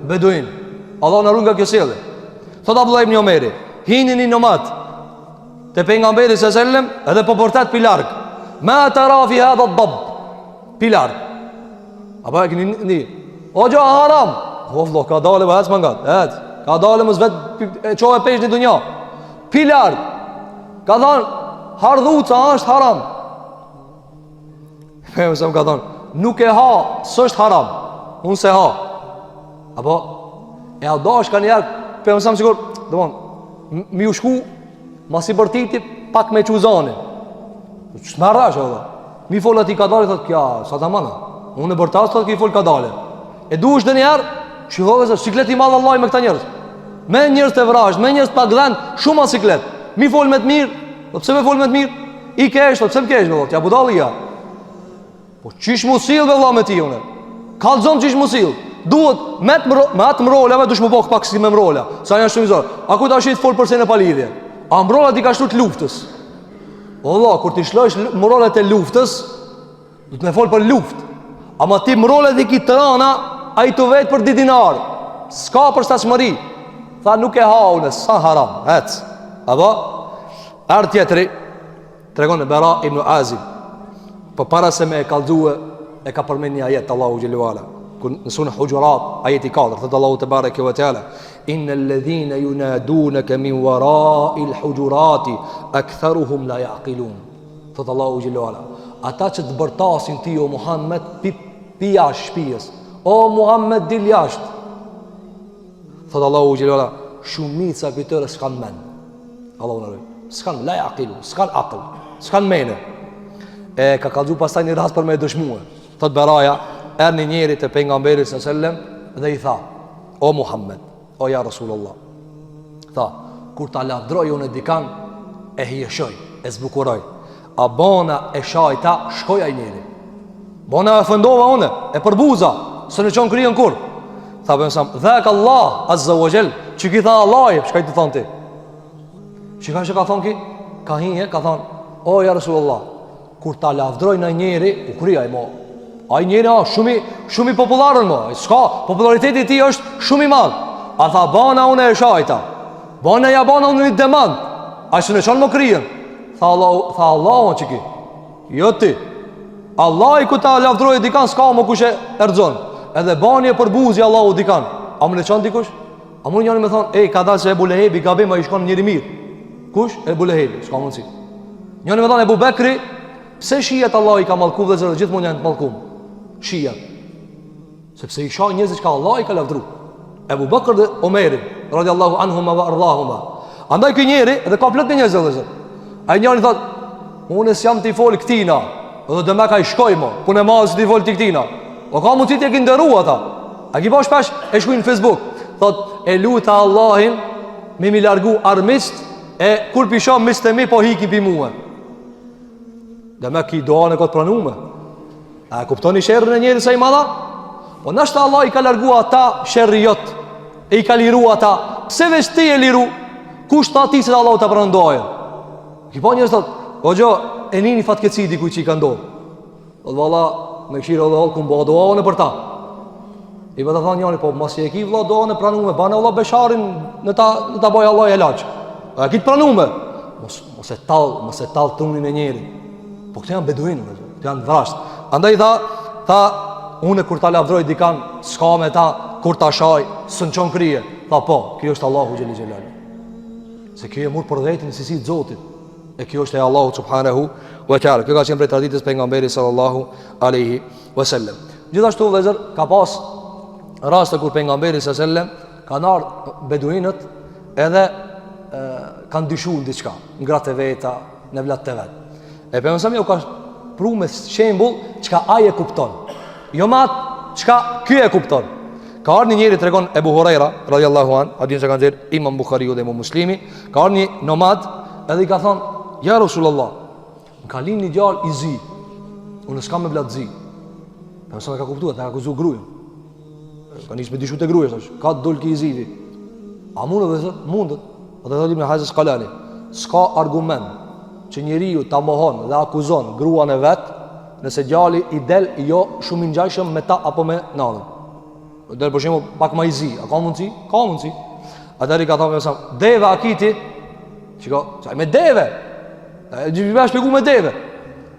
beduin. Allah në rrën nga kjo sjellje. Thot Abdullah ibn Omeri, hini një nomat te pejgamberi sallallahu alaihi wasallam edhe po portat pi larg. Ma tara fi hadha ad-dab. Pi larg. Apo e keni ni. O jo haram. O vëllai, ka dalë vetë mangat. Ka dalë mos vet e çove pesh në dunjë. Pi larg. Ka thënë hardhuca është haram. Mësam ka thënë nuk e ha, s'është haram. Unë se ha. Apo e a dash kanë jarë pe mësam sigur, domthon, mi u shku masi bërtiti pak me çuzanin. Ç'marrash valla. Mi fol aty ka dalë thotë kja, sa ta mana. Unë e bërtas thotë ki fol ka dalë. E duhesh dënë herë, shikoj se siklet I madh Allah me këta njerëz. Me njerëz të vrasht, me njerëz pa gdhan, shumë as siklet. Mi fol me të mirë, po pse me fol me të mirë? I kesh, po pse më kesh valla? Ja budallia. Po çish mu sill valla me ti unë. Kallzon çish mu sill. Duhet me atë mrolave dush më bëk pak si me mrola. Sa janë shumë zor. A ku tash I fol për se në palidhje? A mrola ti ka shtu të luftës? Valla, kur ti shlosh mrolat e luftës, do të më fol për luftë. Ama ti mrolat e ki Tirana, ai të vet për dinar. S'ka për stashmëri. Tha nuk e ha unë, sa haram. Ec. Apo art tjetri tregon e Bara ibn Azib. Po para se me e kallzue e ka përmend një ajet Allahu xhelalu ala. Në surën Hujurat, ajeti 4, thot Allahu te bareke ve teala, innal ladhina yunadunaka min wara'il hujurati aktharuhum la yaqilun. Thot Allahu xhelalu ala, ata që të bërtasin ti o Muhammed pi jashtë shtëpisë. O Muhammed dil jashtë. Thot Allahu xhelalu ala, shumica prej tyre s'kan mend. Allahu na rujt. S'kan la yaqilun, s'kan aql, s'kan mendje. E ka kallzu pastaj një rast për me dëshmuar. Thot Baraja, erë njëri të pejgamberit sallallahu alaihi wasallam dhe I tha, o Muhammed, o ja Rasulullah, tha, kur ta lavdroj unë dikan, e hieshoj, e zbukuroj, a bona e shajta, shkoj ai njeri. Bona e fëndova unë, e përbuza, së në qonë kryon kur. Tha për mësam, dhek Allah, azza wa jall, që ki tha Allah, shkaj të thonë ti. Që ka thonë ki? Ka hinje, ka thonë, o ja Rasulullah, kur ta lavdroj në njeri, u krya I mo. A I njeri shumë I popularën mo. Ska, populariteti ti është shumë I madh. A tha bana unë e shajta. Bana ja bana unë një demand. A së në qanë më kryen. Tha Allah unë që ki. Jo ti. Allah i ku ta lavdrojë dikan s'ka më kush e erxon. Edhe banje për buzi Allahu dikan. A më leçon dikush? A mund njëri më thon, "Ej, ka dalë se Ebu Lehebi gabim, ai shkon njëri mirë." Kush? Ebu Lehebi, s'ka mundsi. Njëri më thon Ebu Bekri, pse shihet Allah i ka mallku dhe zot gjithmonë janë të mallkum. Shia. Sepse i shoh njerëz që Allah i ka lavdruar. Ebu Bekr dhe Omeri radiallahu anhuma wa ardhahuma. Andaj ky njeri dhe ka plot njerëz dhe zot. Ai njëri thot, "Unë s'jam ti fol këtina." Dhe dhe me ka i shkoj mo punë e madhe si ti fol t'i këtina. O ka mundësi t'e këndëru ata. A ki pa shpesh e shkuj në Facebook. Thot, e luta Allahin me mi largu armist, e kur pisha mist e mi po hiki pi muhe. Dhe me ki doan e këtë pranume. A e kuptoni shërën e njeri sa i madha? Po nashta Allah i ka largu ata shërri jot, e i ka liru ata. Pse veç ti e liru? Kush ta ti se Allah të prandojë? Ki pa njërës thot, o gjo, e nini fatkeci dikuj që i ka ndohë. Dhe valla, me këshirë edhe halë, këmë bëha doanë për ta. I për të thanë njani, po mas i e ki vla doanë e pranume, bane Allah besharin në ta bëjë Allah e laqë. E ki të pranume. Mos e talë tunin e njeri. Po këtë janë beduinë, këtë janë vrashtë. Andaj tha, une kur ta lavdroj dikan, s'ka me ta, kur ta shaj, së në qonë krije. Tha po, kjo është Allahu Gjeli Gjelali. Se kjo e murë për dhejtin si si të zotit. E kjo është e Allahu subhanahu wa ta'ala. Kjo ka qenë prej traditës pejgamberi sallallahu alaihi wasallam. Gjithashtu vëllezër ka pas raste kur pejgamberi sallallahu alaihi wasallam kanë ardhur beduinët edhe kanë dyshuar diçka, ngratë veta, në vlat të vet. E pejgamberi u ka pru me shembull çka ai e kupton. Jo mat çka ky e kupton. Ka ardhur një njeri tregon Ebu Huraira radhiyallahu an, hadith që kanë dhënë Imam Buhariu dhe Imam Muslimi, ka ardhur një nomad edhe i ka thonë, ja Rasulullah, më ka linë një gjallë i zi, unë s'kam me vlatë zi. Për mësa me ka kuptuat, ka akuzu grujën. Ka njës me dishu të grujën, ka të dulë ki i zivi. A mundët dhe zë? Mundët. A të thotim në hajzës kalani, s'ka argument që njeri ju ta mohon dhe akuzon gruan e vetë, nëse gjalli i del jo shumë i njajshëm me ta apo me nadën. Dhe për shemë pak ma i zi, a ka mundësi? Ka mundësi. A të ka thonë mësa, deve akiti, qiko, me deve, gjithë shpjegu me deve.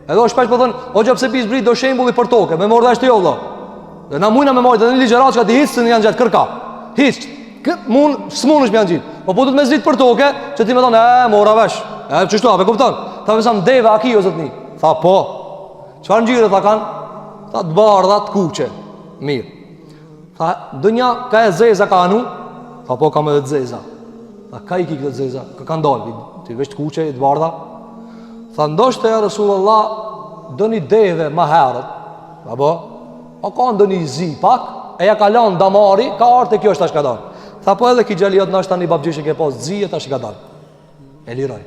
Edhe o shpesh për thënë, o gjë pse pis brit do shembulli për toke, me mordha ishte jo vëlla. Dhe na mujna me majtë, edhe një ligjerat që ka ti hisë në janë gjatë kërka. Hisë, s'mun është me janë gjitë. Po du të me zditë për toke, që ti me thonë, mora vesh. Qështu, ape kupton? Tha me samë, deve a ki o zëtni. Tha po. Qëfar në gjire tha kanë? Tha të bardha të kuqe. Mirë. Tha, dënja ka e zeza ka anu? Tha po kam edhe të zeza. Tha ka i ki këtë zeza? Ka kanë dalë, ti vesh të kuqe, të bardha. Tha ndoshte ja Rasulullah do një deve ma herët. Apo? A ka ndo një zi pak, e ja ka lanë damari, ka artë e kjo është tash ka dalë. Tha po edhe ki gjeliot në është ta një babgjishe ke pas zi e tash ka dalë. E liroj.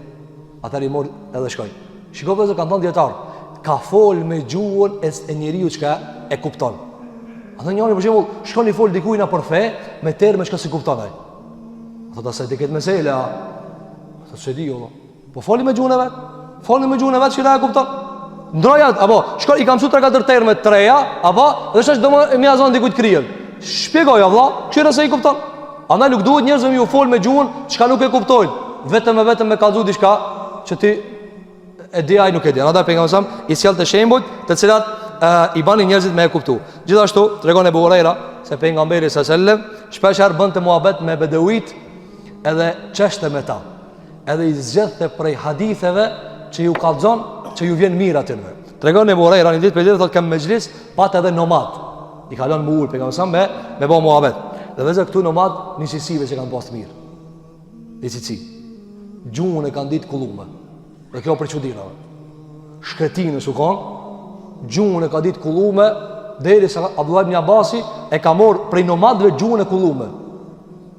Atër i mor edhe shkoj. Shikove zë kanë thonë djetarë, ka fol me gjuhën e njeriu që ka e kupton. A të njëri për shemull, shko një fol dikujna për fe, me terme që ka si kupton aj. A të se ti këtë mesele, a të se di jo. Po foli me gjuhën e vetë. Foli me gjuhën e vetë që da e kupton. Ndrojat, apo, shko i kam su 3-4 terme të treja, apo, dhe shështë do më mja zonë dikujt kryen. Shpjegoj, avla, këshira se i kupton. Andaj nuk duhet njerëzëm ju fol me gjuhën që ka nuk e kuptojnë. Vetëm me kalzu diçka që ti e di ai nuk e di. Andaj pejgamberi i sjell të shembujt të cilat i bani njerëzit me e kuptu. Gjithashtu tregon Ebu Huraira se pejgamberi sallallahu alajhi wasallam shpesh bënte muhabet me bedeuit edhe çeshte me ta. Edhe i zgjedhte prej haditheve që ju kallzon, që ju vjen mirë atyre. Tregon Ebu Huraira një ditë për ditë thotë kam mejlis, pat edhe nomad. I kalon me ul pejgamberi me bë muhabet. Dhe vëzë këtu nomad nisisive që kanë pas mirë. Nisisi. Gjuhën e kanë ditë kullume. Dhe kjo për çuditëra. Shkretinës u kanë, gjuhën e ka ditë kullume, derisa Abdullah ibn Abbasi e ka marrë prej nomadëve gjuhën e kullume.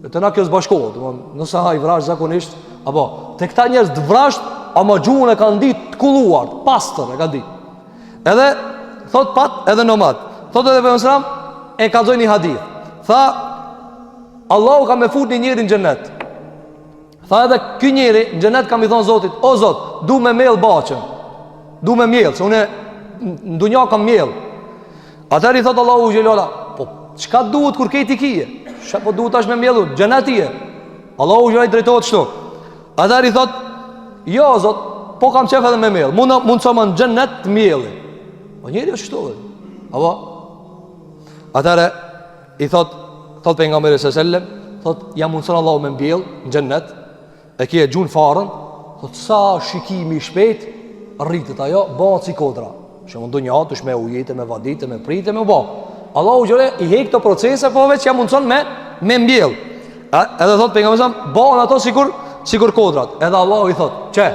Dhe të na kjo zbashkohet, domthonë, nëse ai vrash zakonisht, apo te këta njerëz të vrasht, ama gjuhën e kanë ditë të kulluar, pastër e kanë ditë. Edhe thot pat edhe nomad. Thot edhe pejgamberi e ka dhënë një hadith. Tha Allahu ka me fut një njeri në xhenet. Tha edhe ky njeri në xhenet ka mi thonë Zotit, o Zot, du me mjell baçën. Du me mjell, se unë në dunja kam mjell. Atëri thot Allahu xhelala, po çka duhet kur ke ti kije? Çka po duhet tash me mjellu? Xheneti je. Allahu xhelai drejtohet kështu. Atëri thot, jo Zot, po kam qef edhe me mjell. Mund sa më në xhenet të mjelli. O njeri është shtu. Apo atëre i thot pejgamberi sallallahu alajhi wasallam, thot ja mundson Allahu me mbjell në xhennet, e ki e gjun farën, thot sa shikimi i shpejt rritet ajo, bëhet si kodra. Që mund një atë me ujite, me vadite, me prite, me bë. Allahu xhore i hek këto procese, po vetë ja mundson me mbjell. Edhe thot pejgamberi sallallahu bëhen ato sikur kodrat. Edhe Allahu i thot, "Çe,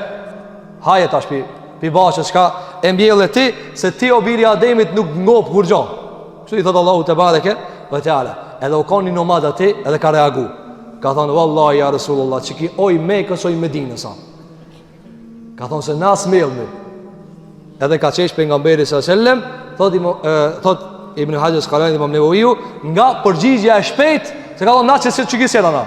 haje tash pi bashkë çka e mbjellë ti, se ti o biri i Ademit nuk ngop kur gjë." Kështu i thot Allahu te bareke ve teala. Edhe u kanë nomad aty, edhe ka reagu. Ka thonë, "Wallahi ya Rasulullah, çiki oj Mekës oj Medinës sa." Ka thonë se nas mellmi. Edhe ka qesh pejgamberi sallallahu alajhi wasallam, thot Ibn Hajar Asqalani Imam Nevawiu, nga përgjigjja e shpejt, se ka thonë na se çiki sjell ana.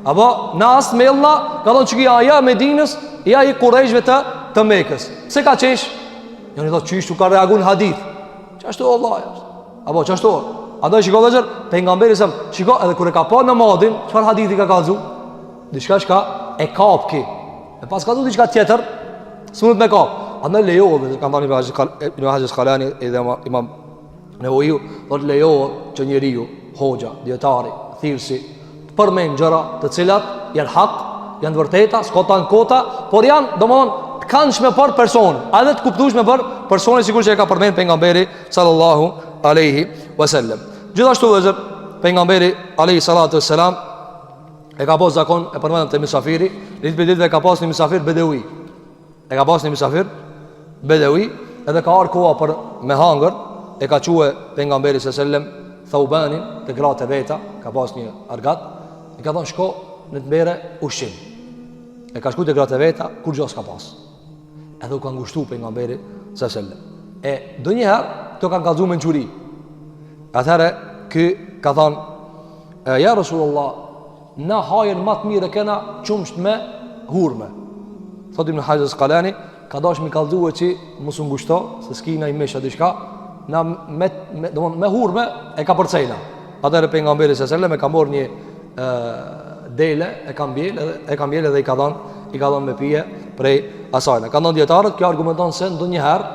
Apo nas mellna, ka thonë çiki aja Medinës, ja i Kurajshve të Mekës. Se ka qesh? Joni thot çish u ka reaguar në hadith. Çashtu vallahi. Apo çashtu. Ado shiko vëzër, pejgamberi sa shiko edhe kur e ka pa namazin, çfarë hadithi ka kallzu? Diçka e kap ki. E pas ka thënë diçka tjetër, s'mund me kap. Andaj lejohet, ka thënë Ibn Hajar Asqalani edhe Imam Nevawiu, do të lejohet që njeriu, hoxha, dietari, thirrsi, të përmend gjëra të cilat janë hak, janë të vërteta, s'ka tan kota, por janë domthon të këndshme për person, edhe të kuptueshme për personin sigurisht që e ka përmend pejgamberi sallallahu alaihi wasallam. Gjithashtu vëzër, pejgamberi alayhi salatu wassalam e ka pas zakon, e përmendëm te mysafiri, ditë për ditë ka pas një mysafir bedevi. E ka pas një mysafir bedevi, edhe ka ardhur koha për me hangër, e ka thue pejgamberi sallallahu alaihi wasallam Thaubanin te gratë e veta, ka pas një argat, i ka thonë shko në të merre ushqim. E ka shkuar te gratë e veta, kur gjos ka pas. Edhe u ka ngushtuar pejgamberi sallallahu alaihi wasallam. E donjëherë to kanë kallzuar me nxuri. Atëherë kë ka thonë, ja Rasulullah, na hajën më të mirë kena qumsht me hurme. Thot Ibn Hajar Asqalani, ka dash me kallzuar që mos u ngushto, se skina i mesha diçka, na me hurme e ka përcejna. Atëherë pejgamberi sallallahu alajhi wasallam e ka marrë një dele, e ka mbjell edhe i ka dhënë me pije prej asaj. Ka ndonjë dietarët që argumenton se ndonjëherë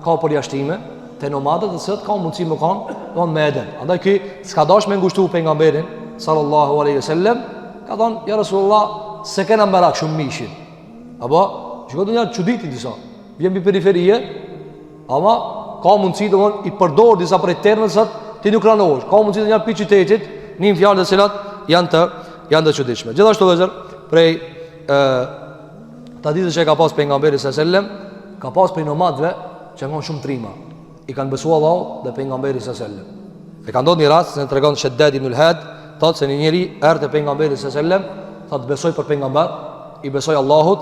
ka përjashtime te nomadët dhe se ka mundësi më kanë me edhen. Andaj ky s'ka dash me ngushtu pejgamberin sallallahu alaihi wasallam, ka thonë ja Rasulullah se kena merak shumë mishin. Apo shikoj ndonjëherë çuditi disa. Vjen mbi periferie, ama ka mundësi domthon i përdor disa prej termeve ti nuk ranohesh. Ka mundësi ndonjëherë pi qytetit, një fjalë të cilat janë të çuditshme. Gjithashtu vëzër, prej traditës që ka pas pejgamberi sallallahu alaihi wasallam, ka pas prej nomadëve që kanë shumë trima. I kanë besuar Allahu dhe pejgamberi sallallahu alaihi wasallam. E ka ndodhur një rast se tregon Shaddad ibn al-Had, thotë se një njeri erdhi te pejgamberi sallallahu alaihi wasallam, thotë besoj për pejgamber, i besoj Allahut,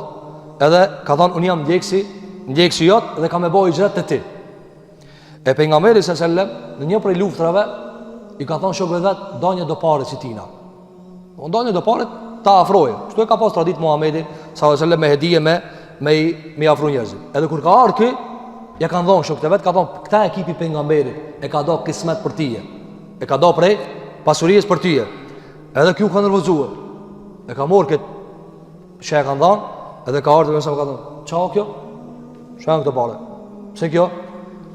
edhe ka thonë un jam ndjekësi jot dhe kam e bëj hijret te ti. E pejgamberi sallallahu alaihi wasallam në një prej luftrave i ka thonë shokëve vet, donjë do parë si tina. Donjë do parë ta afroje. Kështu e ka pas tradit Muhamedi sallallahu alaihi wasallam me hedije me afro njerëz. Edhe kur ka ardhur ky, ja kanë dhënë shokët e vet, ka thonë këta ekipi pejgamberit e ka do kismet për tije. E ka do prej pasurisë për tije. Edhe ky u ka nervozuar. E ka marrë këtë që e kanë dhënë, edhe ka ardhur me sa ka thonë, "Çao kjo? Çfarë këto parë? Pse kjo?"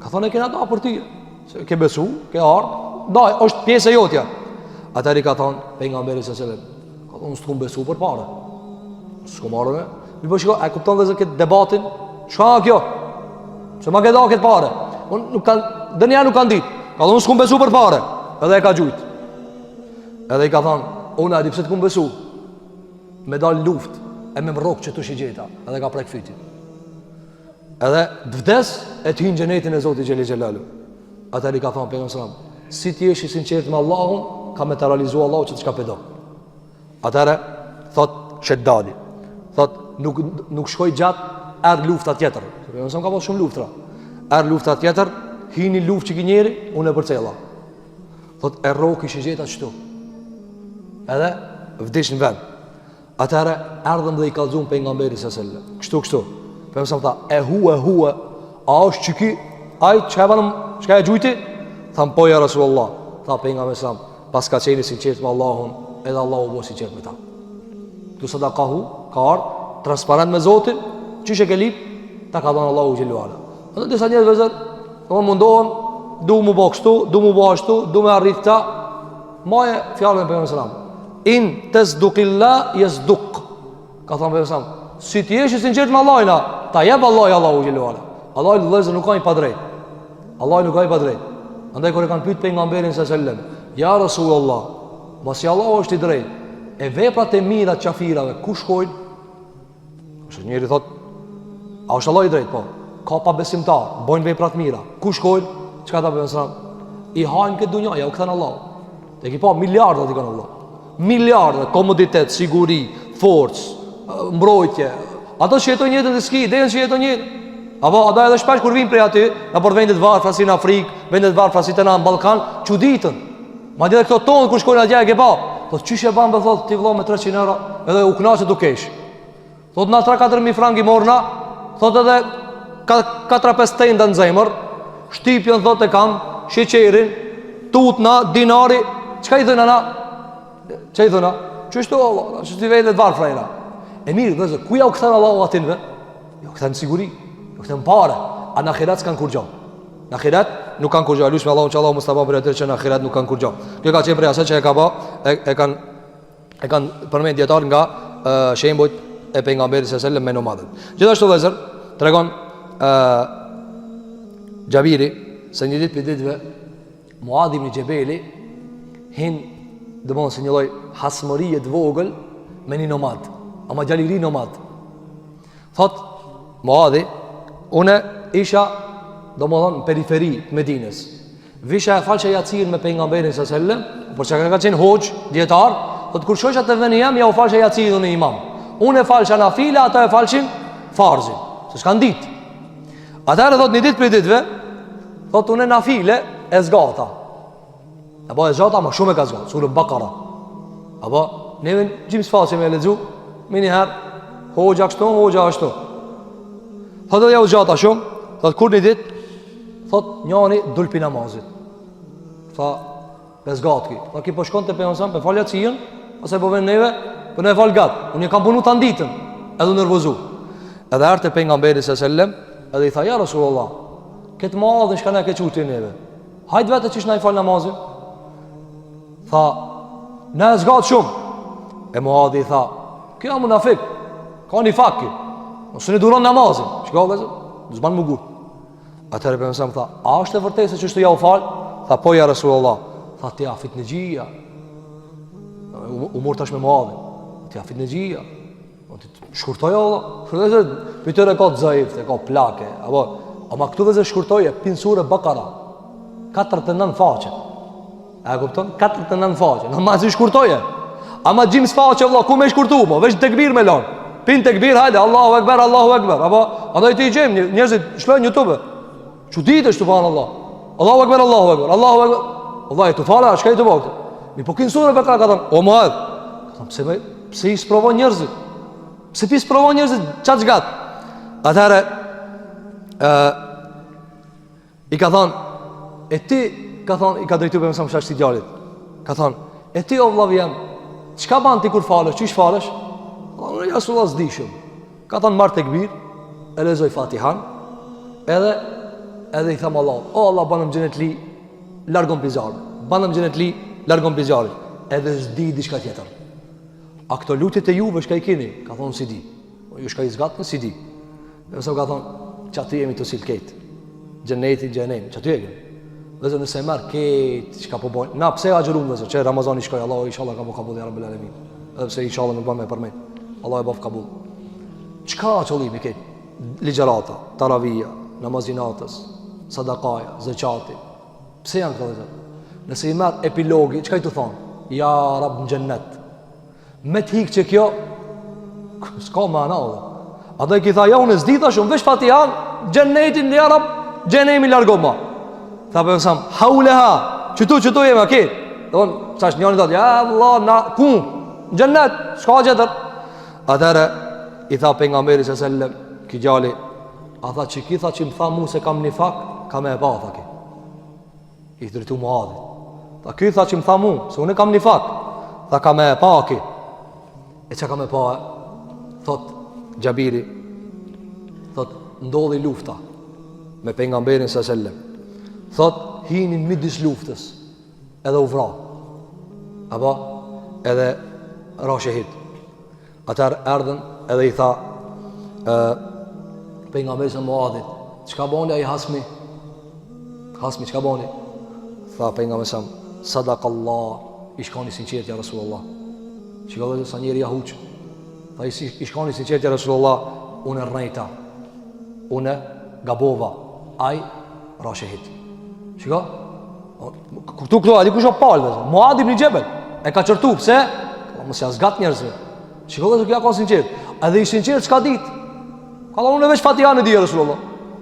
Ka thonë e kena do për tije. Se ke besu, ke ardhur, daj, është pjesë e jotja. Atëri ka thonë pejgamberi sallallahu alaihi wasallam, ka thonë s'kum besu për parë. S'kum marrë. Mi po shiko, a kupton vëzë këtë debatin? Çfarë kjo? Se ma këtë këtë pare. Unë nuk kanë, dënja nuk kanë ditë. Ka thonë s'kum besu për pare. Edhe e ka gjujtë. Edhe i ka thonë, unë a di pse t'kum besu. Me dalë luft, e me më rokë që të shigjeta. Edhe ka prek fyti. Edhe vdes e t'hinë gjenetin e Zotit Gjeli Gjelalu. Atër i ka thonë, pejgamberi sallallahu alaihi wasallam, si ti jesh i sinqert me Allahun, ka me të realizu Allahu që të shka pedo. Atëre, thot Sheddadi, thot nuk shkoj gjatë, erë lufta tjetër. Nësëm ka pas shumë luftra. Erë lufta tjetër, hini luft që ki njeri, unë e përcela. Thot e roki shigjeta qëtu. Edhe vdish në vend. Atëre, erdhëm dhe i kalzun pejgamberi sallallahu alaihi wasallam. Kështu. Për mësëm tha, e hua, a është që ki, aj, që ka e gjujti? Tham, po ja Rasulullah. Tha pejgamberi sallallahu alaihi wasallam, pas ka qeni sinqert me Allahun, edhe Allahu bo sinqert me ta. Tu sadaqahu, ka ardhë, transparent me Zotin, qyshe ke lip, ta ka dhënë Allahu Gjellu Ala. Dhe disa njerëz vëzër, Do mundohen, du mu bë kështu, du mu bë ashtu, du me arrit ta. Maje fjalën e pejgamberit sallallahu alajhi wasallam. In tasduqillah yasduq. Ka thënë pejgamberi sallallahu alajhi wasallam, si ti je i sinqert me Allahin, ta jep Allahu xhelalu ala. Allahu vëllezër nuk ka i padrejt. Allahu nuk ka i padrejt. Andaj kur e kanë pyet pejgamberin sallallahu alajhi wasallam, ja Rasulullah, mos i Allahu është i drejtë. E veprat e mira të qafirave ku shkojnë? Ose njëri thot, a është Allah i drejt? Po, ka pa besimtar, bojnë veprat mira. Ku shkojnë? Çka ta bëjnë sa? I hajnë këtë dunjë, ja u kthen Allah. Te ki pa miliarda i kanë Allah. Miliarda, komoditet, siguri, forcë, mbrojtje. Ato që jetojnë jetën e ski, deri që jetojnë jetë. Apo ata edhe shpesh kur vinë prej aty, në për vendet varfra si në Afrikë, vendet varfra si në Ballkan, çuditën. Madje këto tonë kur shkojnë atje e ke pa. Po çish e bën thot ti vëlla me 300 euro, edhe u kënaqet u kesh. Thot na 3-4.000 frangi morna, thot edhe 4-5 tenda në zemër, shtypjen thot e kam, sheqerin, tutna, dinari, çka i thënë ana? Çka i thënë? Çështo Allah, çështi vendet varfra ina. E mirë, vëzë, ku ja u kthen Allahu atin ve? Jo kthen siguri, jo kthen parë. A në ahiret s'kan kur gjë. Në ahiret nuk kanë kur gjë. Lutem Allahun që Allahu Mustafa për atë që në ahiret nuk kanë kur gjë. Kjo ka qenë për asaj që e ka bë, e kanë përmend dietar nga shembujt e pejgamberit sallallahu alajhi wasallam me nomadët. Gjithashtu vëzër, tregon Xhabiri se një ditë për ditëve Muadh ibn Jabali hin domon se një lloj hasmërie të vogël me një nomad. Ama gjaliri nomad. Thot Muadhi, une isha domodin në periferi të Medinës. Visha e falësha jacin me pejgamberin sallallahu alajhi wasallam, por çka ka qenë hoxh, dietar, thot kur shojsha te veni jam, ja u falësha jacin në imam. Unë e falësha nafila, ata e falshin farzin, se s'kan ditë. Atëherë thot një ditë për ditëve, thot unë nafile e zgata. Apo e zgata, ma shumë e ka zgata, surë Bakara. Apo neve gjim s'faqe me lexu. Mini herë, hoxha kështu, hoxha ashtu. Thot edhe ja u gjata shumë. Thot kur një dit, thot njani dulpi namazit. Tha, bezgat ki. Tha ki po shkon të pejgamberin për falja cijën, ose po ven neve, për ne fal gat. Unë kam punu të anditën, edhe nervozu. Edhe arte pejgamberi sallallahu, edhe i tha, ja Rasulullah, këtë madhe shka ne ke quti neve. Hajt vete që ishna i fal namazin. Tha, ne e zgat shumë. E Muadhi i tha, kjo jam munafik, ka një fakki, nëse një duron namazin, shka o vezër, në zbanë më gut. Atëherë për mësëm tha, a është e vërtej se që shtu ja u falë? Tha, po ja Rasulullah. Tha, ti afit në gjia. U mërë tash me Muadhin. Ti afit në gjia. Shkurtoj Allah. Shkurtoj, për tëre ka të zaifte, ka plake. Ama këtu vezër shkurtoj e pinsure Bakara. 49 faqe. E kupton? 49 faqe. Në mazë shkurtoj e. Ama gjimës faqe, Allah, ku me shkurtu mo? Vesh tekbir me lanë. Pin tekbir, hajde, Allahu Ekber, Allahu Ekber. Apo, andaj ti i gjemë, njerëzit shlojnë YouTube. Që ditë është të fanë Allah. Allahu Ekber, Allahu Ekber, Allahu Ekber. Allah, e të falë, shka i të bakte. Mi po kinë surë e Bekra, ka thënë, o Muadh. Ka thënë, pse i sprovon njerëzit? Pse pi sprovon njerëzit qatë gjgatë? Atëherë, i ka thënë, e ti, ka thënë, i ka drejtu për mësëm shashti djallit. Ka thënë, e ti o vllav jam, çka ban ti kur falësh? Çish falësh? Unë ja sullas dishëm. Ka thënë marr tekbir, e lexoj Fatihan, edhe i them Allah, o Allah banëm xhenet li, largon pizar. Banëm xhenet li, largon pizar. Edhe s'di diçka tjetër. A këto lutjet e juve shka i keni? Ka thonë si di. Ju shka i zgatën si di. Nëse ka thonë, që aty jemi të silket. Xheneti, xhenem, që aty jemi. Dhe zë nëse merë ketë që ka po bojnë. Na pse agjerum dhe zë, që Ramazani shkoj, Allah inshallah ka po kabul, ja Rabbel Alemin. Edhe pse inshallah nuk ban me përmen. Allah e baf kabul. Qka qëllimi ketë? Ligjerata, taravija, namazinatës, sadakaja, zëqati. Pse janë këto dhe zë? Nëse i merë epilogi, qka i të thonë? Ja Rabb në gjennet. Me t'hik që kjo, s'ka me ana dhe. A dhe i ki tha, ja unë e zdita shumë, vesh Fatihan, gjennetin, ja Rabb, gjenemi largoma. Tha për mësam, hauleha, qëtu jemi, a ketë. Dhe unë, sash njëni thotë, ja Allah, na, ku, në gjennet, s'ka gjetër. Atëre, i tha pejgamberi s.a.s. ki gjali, a tha që ki tha që më tha mu se kam një fak, ka me e pa, tha ki. I të dritu Muadhi. Tha ki tha që më tha mu, se unë kam një fak, tha ka me e pa, ki. E që ka me pa, thot Xhabiri, thot ndodhi lufta me pejgamberin s.a.s. thot hinin midis luftës, edhe u vra, apo edhe ra shahid. Atëherë erdhën edhe i tha pejgamberit sa Muadhit, çka boni ai Hasmi? Hasmi çka boni? Tha pejgamberi sa sadaqallah, i shkoni sinqert ja Rasulullah. Shikoj sa njëri jahuç. Tha i shkoni sinqert ja Rasulullah, unë rrejta, unë gabova, ai ra shahid. Shiko? Këtu a di kush o palë, Muadh ibn Jabal e ka qërtu, pse? Mos ja zgat njerëzve. Shiko dhe kja ka sinqert. Edhe i sinqert s'ka dit. Ka dhe unë veç Fatihan e di Rasulullah.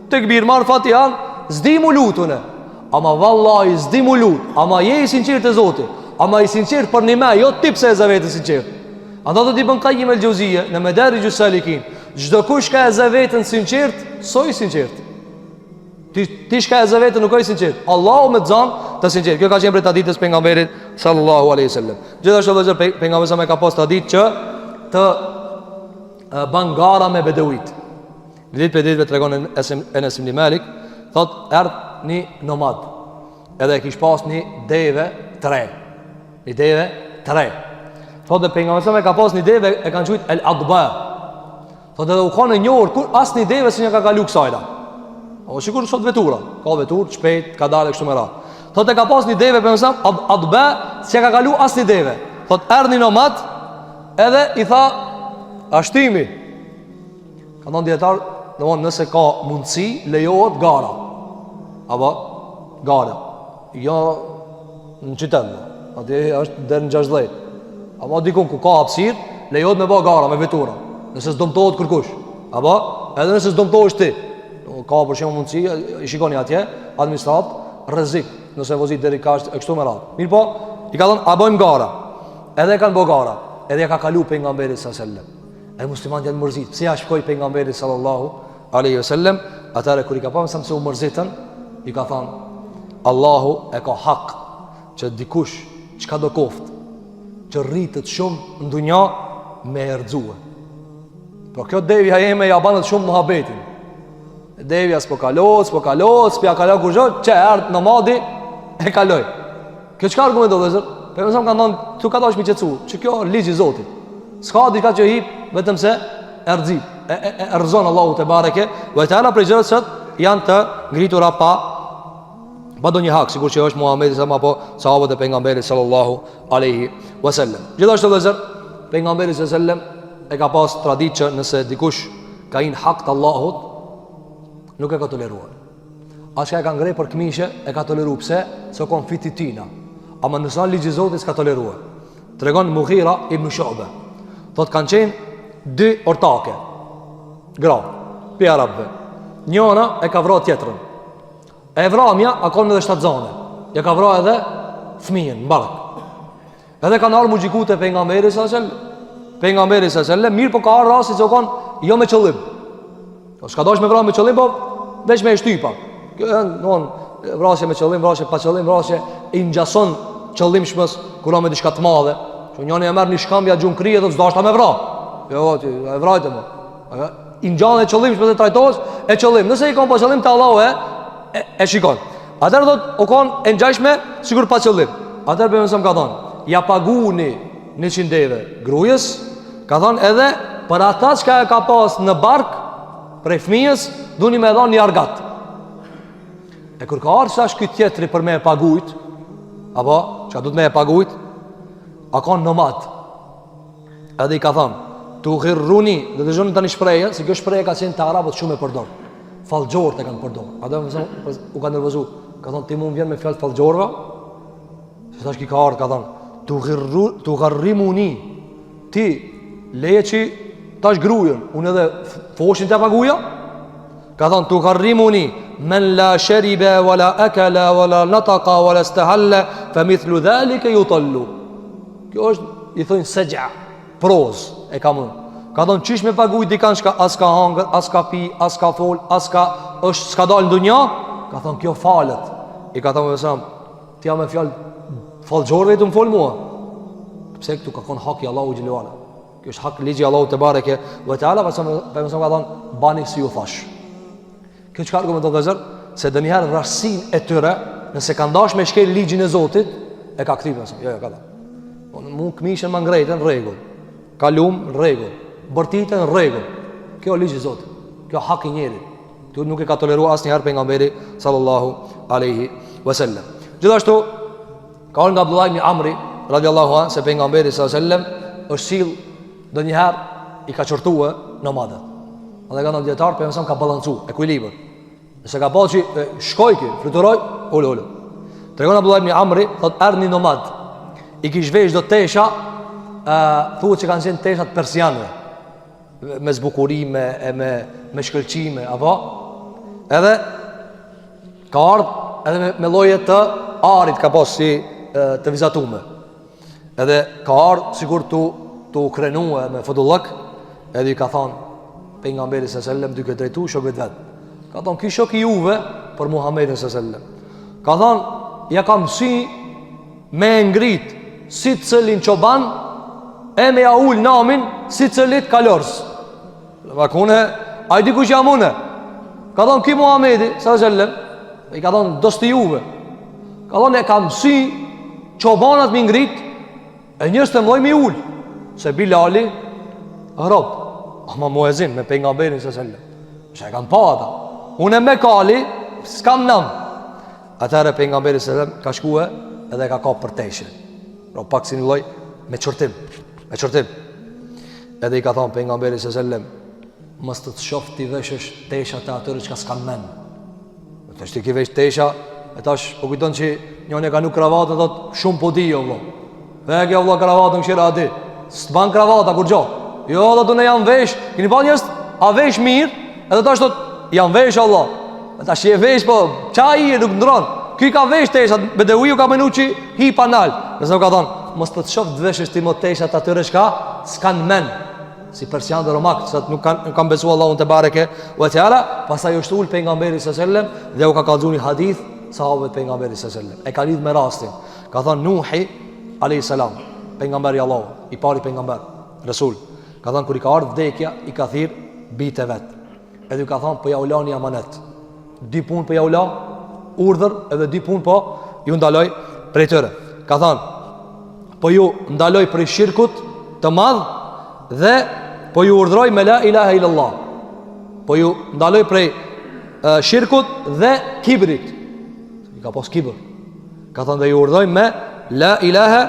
Të këbir marë Fatihan, zdi mu lutune. Ama vallahi zdi mu lut. Ama je i sinqert e Zoti. Ama i sinqert për një me, jo tip se e zë sinqert. Anda të Ibn Qayyim el-Jauziyja në Madarij as-Salikin, çdo kush ka e zë vetën sinqert, so i sinqert. Ti shka e zë vetën nuk e sinqert. Allahu me zan të sinqert. Kjo ka qenë për traditës pejgamberit sallallahu alaihi wasallam. Gjithashtu edhe pejgamberi sa më ka pas traditë që të bangara me bedeuit. Ditë për ditë tregon Enes ibn Malik, thot erdh një nomad. Edhe kish pas një deve 3. Një deve 3. Thot dhe pejgamberi sa më ka pas një deve e kanë quajtur el-Adba. Thot edhe u kanë një orë kur as një deve s'nja ka kalu kësajta. O sikur sot vetura, ka vetur, shpejt, ka dalë kështu me radhë. Thot e ka pas një deve për mësam, Adba, s'ja ka kalu as një deve. Thot erdh një nomad, edhe i tha ashtimi. Ka ndonë djetar, nëse ka mundësi, lejohet gara. Apo, gara. Jo në qytet, ati është dherë në 60. Apo dikun ku ka hapsir, lejohet me ba gara, me vetura. Nëse s'domtohet kërkush. Apo, edhe nëse s'domtohesh ti. Ka për shemë mundësi, i shikoni atje, administrat, rrezik, nëse vozit deri kasht e kështu me radhë. Mirë po, i ka thonë, a bojmë gara. Edhe kanë bo gara. Edhe ja ka kalu pejgamberi sallallahu alaihi wasallam. E muslimanët janë mërzit. Pse ja shkoi pejgamberi sallallahu alaihi wasallam? Atëre kur i ka pasur se u mërzitën, i ka thonë, Allahu e ka hak që dikush çka do koft, që rritet shumë në dunja me erdhue. Por kjo devja jeme ja banët shumë muhabetin. Devja s'po kalot, s'pja kalot kur gjot, që erdh nomadi e kaloj. Kjo çka argumenton dhe zër? Për mësëm kanë thonë, tu ka dash mi qetësu, që kjo ligji i Zotit. S'ka diçka që hip, vetëm se erdhi. E rrezon Allahu te bareke, ve taala për gjërat që janë të ngritura pa donjë hak, sikur që është Muhamedi apo sahabët e pejgamberit sallallahu alaihi wasallam. Gjithashtu dhe zër, pejgamberi sallallahu alaihi wasallam e ka pas traditë që nëse dikush ka in hak të Allahut, nuk e ka toleruar. Ashka e ka ngrej për këmishe, e ka toleru. Pse? Se o kon fiti tina. Ama nësa ligji Zotit s'ka toleruar. Tregon Mughira ibn Shu'ba. Thot kanë qenë 2 ortake. Gra, pi arabëve. Njona e ka vra tjetërën. E vramja, a kon edhe 7 zane. Ja ka vra edhe fëmijën, në bark. Edhe kanë arë mujikute pejgamberi sallallahu alaihi wasallam. Pejgamberi sallallahu alaihi wasallam, mirë po ka arë rasti se o kon jo me qëllim. S'ka dash me vrasje me qëllim, po veç me shtypa. Kjo janë vrasje me qëllim, vrasje pa qëllim, vrasje i ngjason qëllimshmës kur me diçka të madhe. Që njëri e merr një shkambja gjum krije dhe s'dashta me vra. Jo, ti e vrajtë më. I ngjan e qëllimshmës e trajtohesh e qëllim. Nëse i kon pa qëllim te Allahu e shikon. Atëherë do të kon e ngjashme sikur pa qëllim. Atëherë bëjmë sa më ka thonë, ja paguani 100 deve grujës, ka thonë edhe për ata që ka pas në bark prej fëmijës, duni me dhon një argat. E kur ka arë sa shky tjetëri për me e pagujt, apo, që ka du të me e pagujt, a ka nomad. Edhe i ka thonë, tu ghirruni, dhe të zhoni të një shpreje, se kjo shpreje ka qenë të arabët shumë e përdor. Falgjorët e kanë përdor. A dhe u ka nërvëzu, ka thonë, ti mu më vjen me fjallë falgjorëva, se ta shki ka arë, ka thonë, tu gharrimuni, ti leje që tash grujen, unë edhe foshin të paguja. Ka thonë, tu gharrimuni, men la sheribe, wala akala, wala nataka, wala stahalla, fa mithlu dhalike ju tallu. Kjo është, i thonë, segja, proz, e ka mund. Ka thonë, qish me paguj dikan shka as ka hangër, as ka pi, as ka fol, as ka është s'ka dalë në dunja. Ka thonë, kjo falet. I ka thonë, mësëm, ti jam e fjallë falgjorëve i të më folë mua. Pse këtu ka konë haki Allahu Gjelluala. Kjo është hak ligji Allahu te bareke ve teala, për mëson ka thonë bani si ju thash. Kjo çka argumenton vëzër? se dënjëherë rasin e tyre, nëse ka ndash me shkel ligjin e Zotit, e ka kthyer mëson. Jo, ka ta. Mund këmishën më ngrejtën në rregull. Ka lumë në rregull. Bërtitën në rregull. Kjo ligji i Zotit. Kjo hak i njerit. Kjo nuk e ka toleruar asnjëherë pejgamberi sallallahu alaihi wasallam. Gjithashtu ka nga Abdullah ibn Amri radiallahu anhu se pejgamberi sallallahu alaihi wasallam është sill ndonjëherë i ka çortuar nomadët. Edhe kanë dietar për mëson ka balancuar ekuilibër. Nëse ka pasur shkoj kë, fluturoj, ul. Tregon Abdullah ibn Amri, thot erdhi nomad. I kish vesh do tesha, thuhet se kanë qenë teshat persianëve. Me zbukurime e me shkëlqime apo edhe ka ardhur edhe me lloje të arit ka pas si të vizatuar. Edhe ka ardhur sikur tu krenua me fotollok, edhe i ka thonë pejgamberi sallallahu alajhi wasallam duke drejtuar shokët vet. Ka thonë ky shok i juve për Muhamedit sallallahu alajhi wasallam. Ka thonë ja kam si me ngrit si të cilin çoban e me ja ul namin si të cilit kalors. Vakune ai di kush jam unë. Ka thonë ky Muhamedi sallallahu alajhi wasallam i ka thonë dosti juve. Ka thonë e kam si çobanat me ngrit e njës të mloj me ul. Se Bilali rob ama muezin me pejgamberin sallallahu alajhi wasallam. Sa kanë pa ata. Unë me kali s'kam nam. Atëra pejgamberi sallallahu alajhi wasallam ka shkuar edhe ka kap për teshën. Pra pak si një lloj me çortim. Me çortim. Edhe i ka thënë pejgamberi sallallahu alajhi wasallam mos të shoh ti veshësh tesha të atyre që s'kan mend. Tash ti ke vesh tesha, e tash po kujton që njëri ka nuk kravatën thot shumë po di jo vëlla. Dhe kjo vëlla kravatën këshira aty. S'ban kravata kur gjo. Jo, do të ne jam vesh. Keni pa njerëz a vesh mirë, edhe tash thot jam vesh Allah. Tash je vesh po çai nuk ndron. Ky ka vesh tesha, Bedeuiu ka menuçi hi panal. Nëse nuk ka thonë mos të shoh të veshësh ti moteshat atyre çka s'kan mend. Si persian dhe romak, se nuk kanë besu Allahun te bareke ve teala, pastaj u shtul pejgamberi sallallahu alajhi wasallam dhe u ka kallëzuar një hadith sahabëve të pejgamberit sallallahu alajhi wasallam. E ka lidh me rastin. Ka thënë Nuhi alayhi salam, pejgamberi i Allahut, i pari pejgamber, rasul. Ka thënë kur i ka ardhur vdekja, i ka thirr bijtë vet. Edhe i ka thënë po ja ulani amanet. Dy punë po ja ula, urdhër edhe dy punë po ju ndaloj prej tyre. Ka thënë po ju ndaloj prej shirkut të madh dhe po ju urdhroj me la ilaha illallah. Po ju ndaloj prej shirkut dhe kibrit. I ka pas kibër. Ka thënë dhe ju urdhroj me la ilaha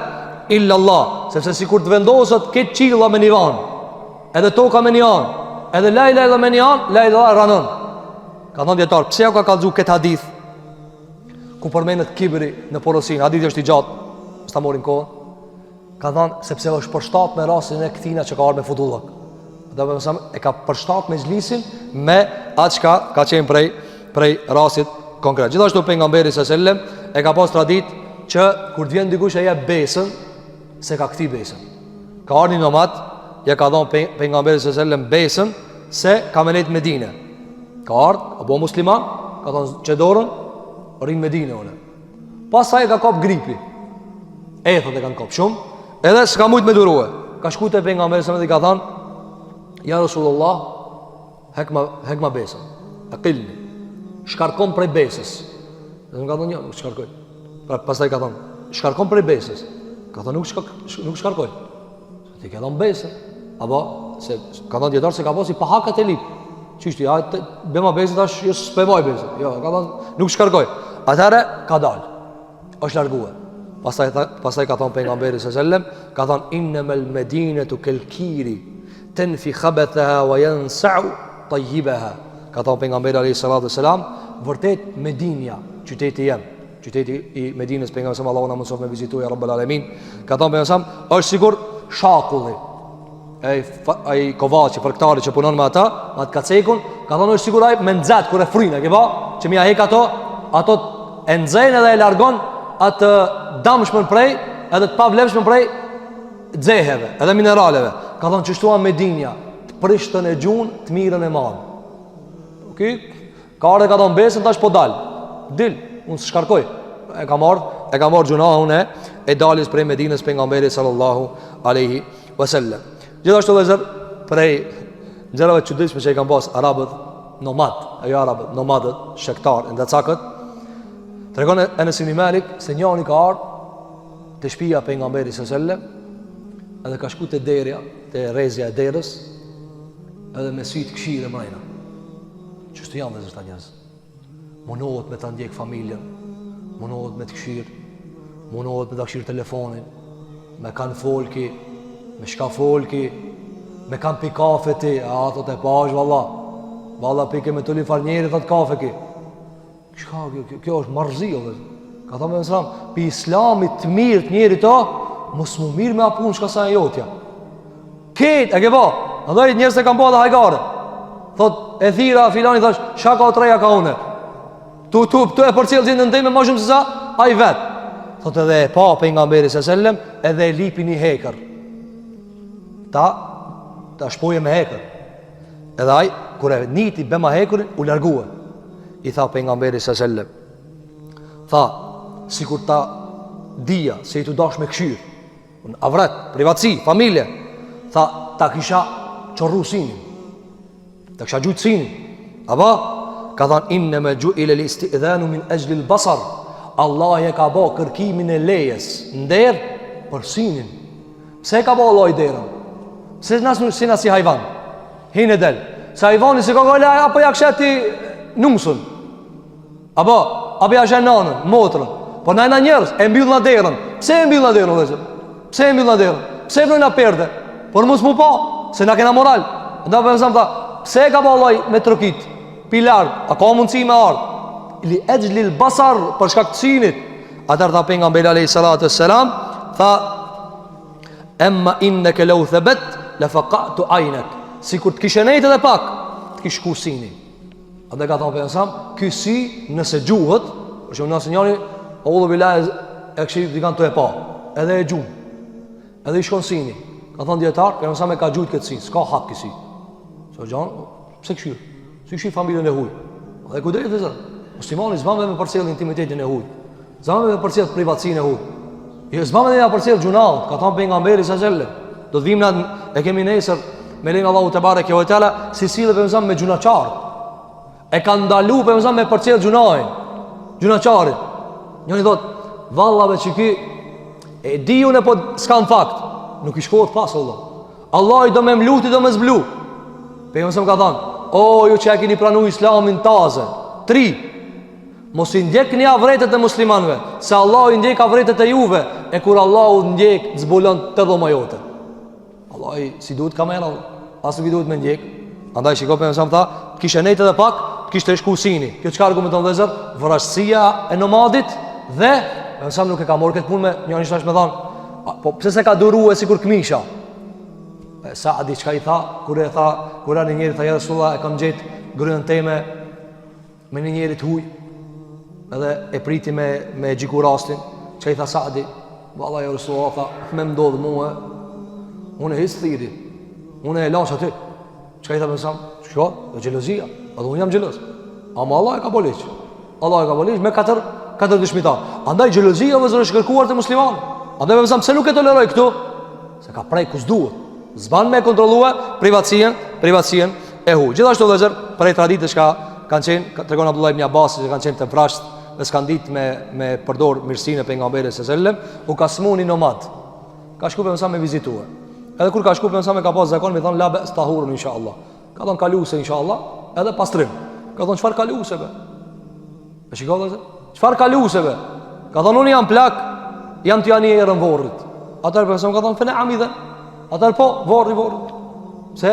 illallah, sepse sikur të vendoset këtë qilla me një anë, edhe toka me një anë, edhe la ilaha illallah me një anë, la ilaha ranon. Ka thënë dietar, pse ja ka kallëzu këtë hadith ku përmendet kibri në porosin. Hadithi është i gjatë, s'ta morim kohën. Ka thënë sepse është përshtat me rastin e këtina që ka ardhur me futullak. Do të them e ka përshtat me xhlisin me atë çka ka qenë prej rastit konkret. Gjithashtu pejgamberi sallallahu alajhi wasallam e ka pas traditë që kur të vjen dikush e jep besën, se ka kthi besën. Ka ardhur një nomad, ja ka dhënë pejgamberi sallallahu alajhi wasallam besën se ka me nejt Medinë. Ka ardhur apo musliman, ka thënë që dorën rrin Medinë unë. Pastaj ka kap gripi. Thotë kanë kap shumë, edhe s'ka mujt me durue. Ka shkuar te pejgamberi sallallahu alajhi wasallam dhe ka thënë ja Rasulullah, hekma besën. Aqilni. Shkarkon prej besës. Dhe nuk ka thënë nuk shkarkoj. Pra pastaj ka thënë, shkarkon prej besës. Ka thënë nuk shkarkoj. Ti ke dhënë besën. Apo se ka thënë dietar se ka pasi pa hakat e lip. Çishti, bëma besën tash, jo s'pemoj besën. Jo, ka thënë nuk shkarkoj. Atëherë ka dal. Është larguar. Pastaj ka thënë pejgamberi sallallahu alajhi wasallam, ka thënë innamal madinatu kalkiri tanfi khabathaha wa yansa'u tayyibaha. Ka thënë pejgamberi alayhi salatu wasalam, vërtet Medinja, qyteti jam, qyteti i Medinës, pejgamberi sallallahu alaihi wasallam, Allahu na mëson me vizituar ya rabbul alamin. Ka thënë pejgamberi sallallahu është sigur shakulli. Ai kovaçi përktari që punon me ata, me atë kacekun, ka thënë është sigur ai me nxat kur e frynë, ke pa? Që më ja hek ato e nxejnë dhe e largon atë damshmën prej, edhe të pavlefshmën prej xeheve, edhe mineraleve. Ka thënë që shtuan Medinja, të prishtën e gjun, të mirën e madh. Okej? Ka ardhe ka thonë besën, tash po dal. Dil, unë s'shkarkoj. E ka marrë gjunahun e dalis prej Medinës pejgamberi sallallahu alaihi wasallam. Gjithashtu vëllezër, prej gjërave të çuditshme që i kanë pas arabët nomad, ajo arabët, nomadët, shektar, ndacakët, tregon Enes ibn Malik se njëri ka ardhur te shtëpia e pejgamberit sallallahu alajhi wasallam, edhe ka shkuar te derja, te rrezja e derës, edhe me syt këshire mrejna. Çështë janë dhe zërta njerëz. Munohet me ta ndjek familjen, munohet me të këshir, munohet me ta këshir telefonin, me kanë folki, me shka folki, me kanë pi kafe ti, a thot e pash valla pike me të li farnjeri, thot kafe ki. Kjo është marzi, ka thonë me mësram, pi islamit të mirë të njeri ta, mos mu mirë me apun shka sa e jotja. Ket, e ke ba, ndoj njerës e kam ba dhe hajgare. Thot, e thira, filani, thash, shaka o treja ka une. Tu e për cilë zindën teme, ma shumë se sa, a i vetë. Thot edhe e pa për nga mberi se sellem, edhe e lipi një hekër. Ta shpoje me hekër. Edhe aj, kure niti bema hekërin, u largue. I tha për nga mberi se sellem. Tha, si kur ta dija, se i tu dash me këshyr, avret, privatsi, familje. Tha, ta kisha qorru sinin, ta kisha gjujtë sinin. Aba, ka than inne me gjuile listi idhenu min ejlil basar. Allah e ka ba kërkimin e lejes nder për sinin. Pse ka ba Allah i derën? Pse nësë sina si hajvan? Hin e del. Se hajvani si ka gale apo ja ksheti nusën. Apo ja ksheti nanën, motrën. Po najna njerës e mbyll në derën. Pse e mbyll në derën? Pse e mbyll në derën? Pse e mbyll në perde? Por mus mu pa, se na kena moral. Nda për nësëm tha, pse ka ba Allah me trokit? Pilar, a ka mundësi me ardhë? Li ejlil basar, për shkak të sinit. Atër tha pejgamberi alayhi salatu wassalam, tha, emma inneke lau thebet, le faqatu ajnek. Si kur të kishe nejtë edhe pak, të kish ku sini. A dhe ka thonë për nësam, ky si nëse gjuhët, për shumë nëse njani, o ullu bila e këshirë të kanë të e pa, edhe e gjuhë, edhe i shkon sini. Ka thonë djetarë, për nësam e ka gjuhët këtë si, s'ka hak kësi. So gjanë, pse këshirë? Si këshirë familjen e huj. Dhe ku drejtë dhe zërë? Muslimani zbame me përcjell intimitetin e huj, zbame me përcjell privatsin e huj, zbame me përcjell gjunaut. Ka thonë pejgamberi sa gjelle, do të vim na e kemi nesër me lejnë Allahu te bareke ve teala, si sille për mësam me gjunaqar. E ka ndalu për mësam me përcjell gjunajin, gjunaqarit. Njëni thot, vallave që ky e diju në po s'kan fakt, nuk i shkohet pas Allah. Allah i do me mluti, do me zblu. Për mësam ka thonë, o ju që e kini pranu islamin taze, 3, mos i ndjek një avretet e muslimanve, se Allah i ndjek avretet e juve, e kur Allah u ndjek zbulon të dhoma jote. Allah i si duhet kamera, asë nuk i duhet me ndjek. Andaj shiko për mësam tha, kishe nejtë edhe pak, kishte e shku sini. Kjo qka argumenton dhe zër, vrasësia e nomadit, dhe mësam nuk e ka morë këtë punë me një nishtash me thanë, po pëse se ka duru e si kur këmisha. Saadi qka i tha, kur e një njeri tha, ja Resulullah, e kam gjetë gryën teme me një njeri të huj, edhe e priti me gjiku rastin. Që i tha Saadi, valla ja Resulullah, tha, me mdodhë muhe, unë e hisë thiri, unë e lash aty. Që i tha mësam, shko, dhe gjelozia, edhe unë jam gjeloz. Ama Allah e ka boliq, Allah e ka boliq me 4 dëshmitar. Andaj gjelozia vëzër është kërkuar të musliman. Andaj mësam, se nuk e toleroj këtu, se ka prej kus duhet. Zban me kontrolua privatësien e hu. Gjithashtu vëzër, prej traditës ka kanë qenë, tregon Abdullah ibn Abbas, që kanë qenë të vrasht dhe s'kan ditë me përdor mirësinë e pejgamberit sallallahu alajhi wasallam, u ka smu një nomad. Ka shku për mësa me vizitue. Edhe kur ka shku për mësa me ka pas zakon, me thonë, labe stahurun, inshallah. Ka thonë kaluse, inshallah, edhe pastrim. Ka thonë, qëfar kaluseve? E shiko dhe se? Qëfar kaluseve? Ka thonë, unë jam plak, jam të janë i erën vorrit. Atër për mësa me ka thonë, fene amidhe. Atër po, vorri. Se?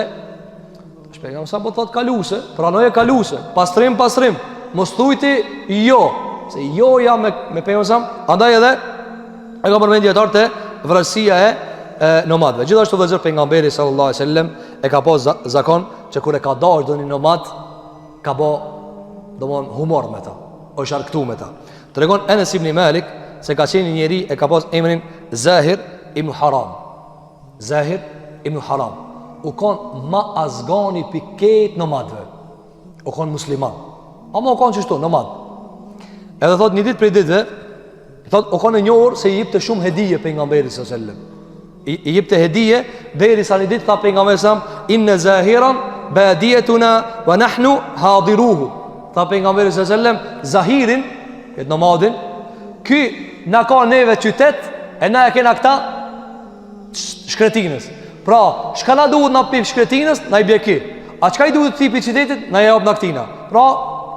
Shpega mësa po të thotë kaluse, pranoje kaluse, pastrim, mos thujti jo, se jo jam me pejgamberin, andaj edhe e ka përmendje atë të vrasësia e nomadëve. Gjithashtu vëllezër pejgamberi sallallahu alajhi wasallam e ka pas zakon që kur e ka dashur doni nomad ka bë domthon humor me ta, o sharktu me ta. Tregon Enes ibn Malik se ka qenë një njeri e ka pas emrin Zahir ibn Haram. Zahir ibn Haram u konë ma azgani piket nomadve. U konë musliman. Ama u konë qështu, nomad. Edhe thot një dit për i ditve, thot u konë e njohër se i jip të shumë hedije për nga mberi së sellem. I jip të hedije, deri sa një dit tha për nga mberi sëmë, inë Zahiran badietuna wa nahnu hadiruhu. Tha pejgamberi sallallahu alaihi wasallam, zahirin, këtë nomadin, ky na ka neve qytet e na e kena këta shkretinës. Pra, shka na duhet na pip shkretinës, na i bje ki. A qka i duhet tipi qytetit, na i jap na këtina. Pra,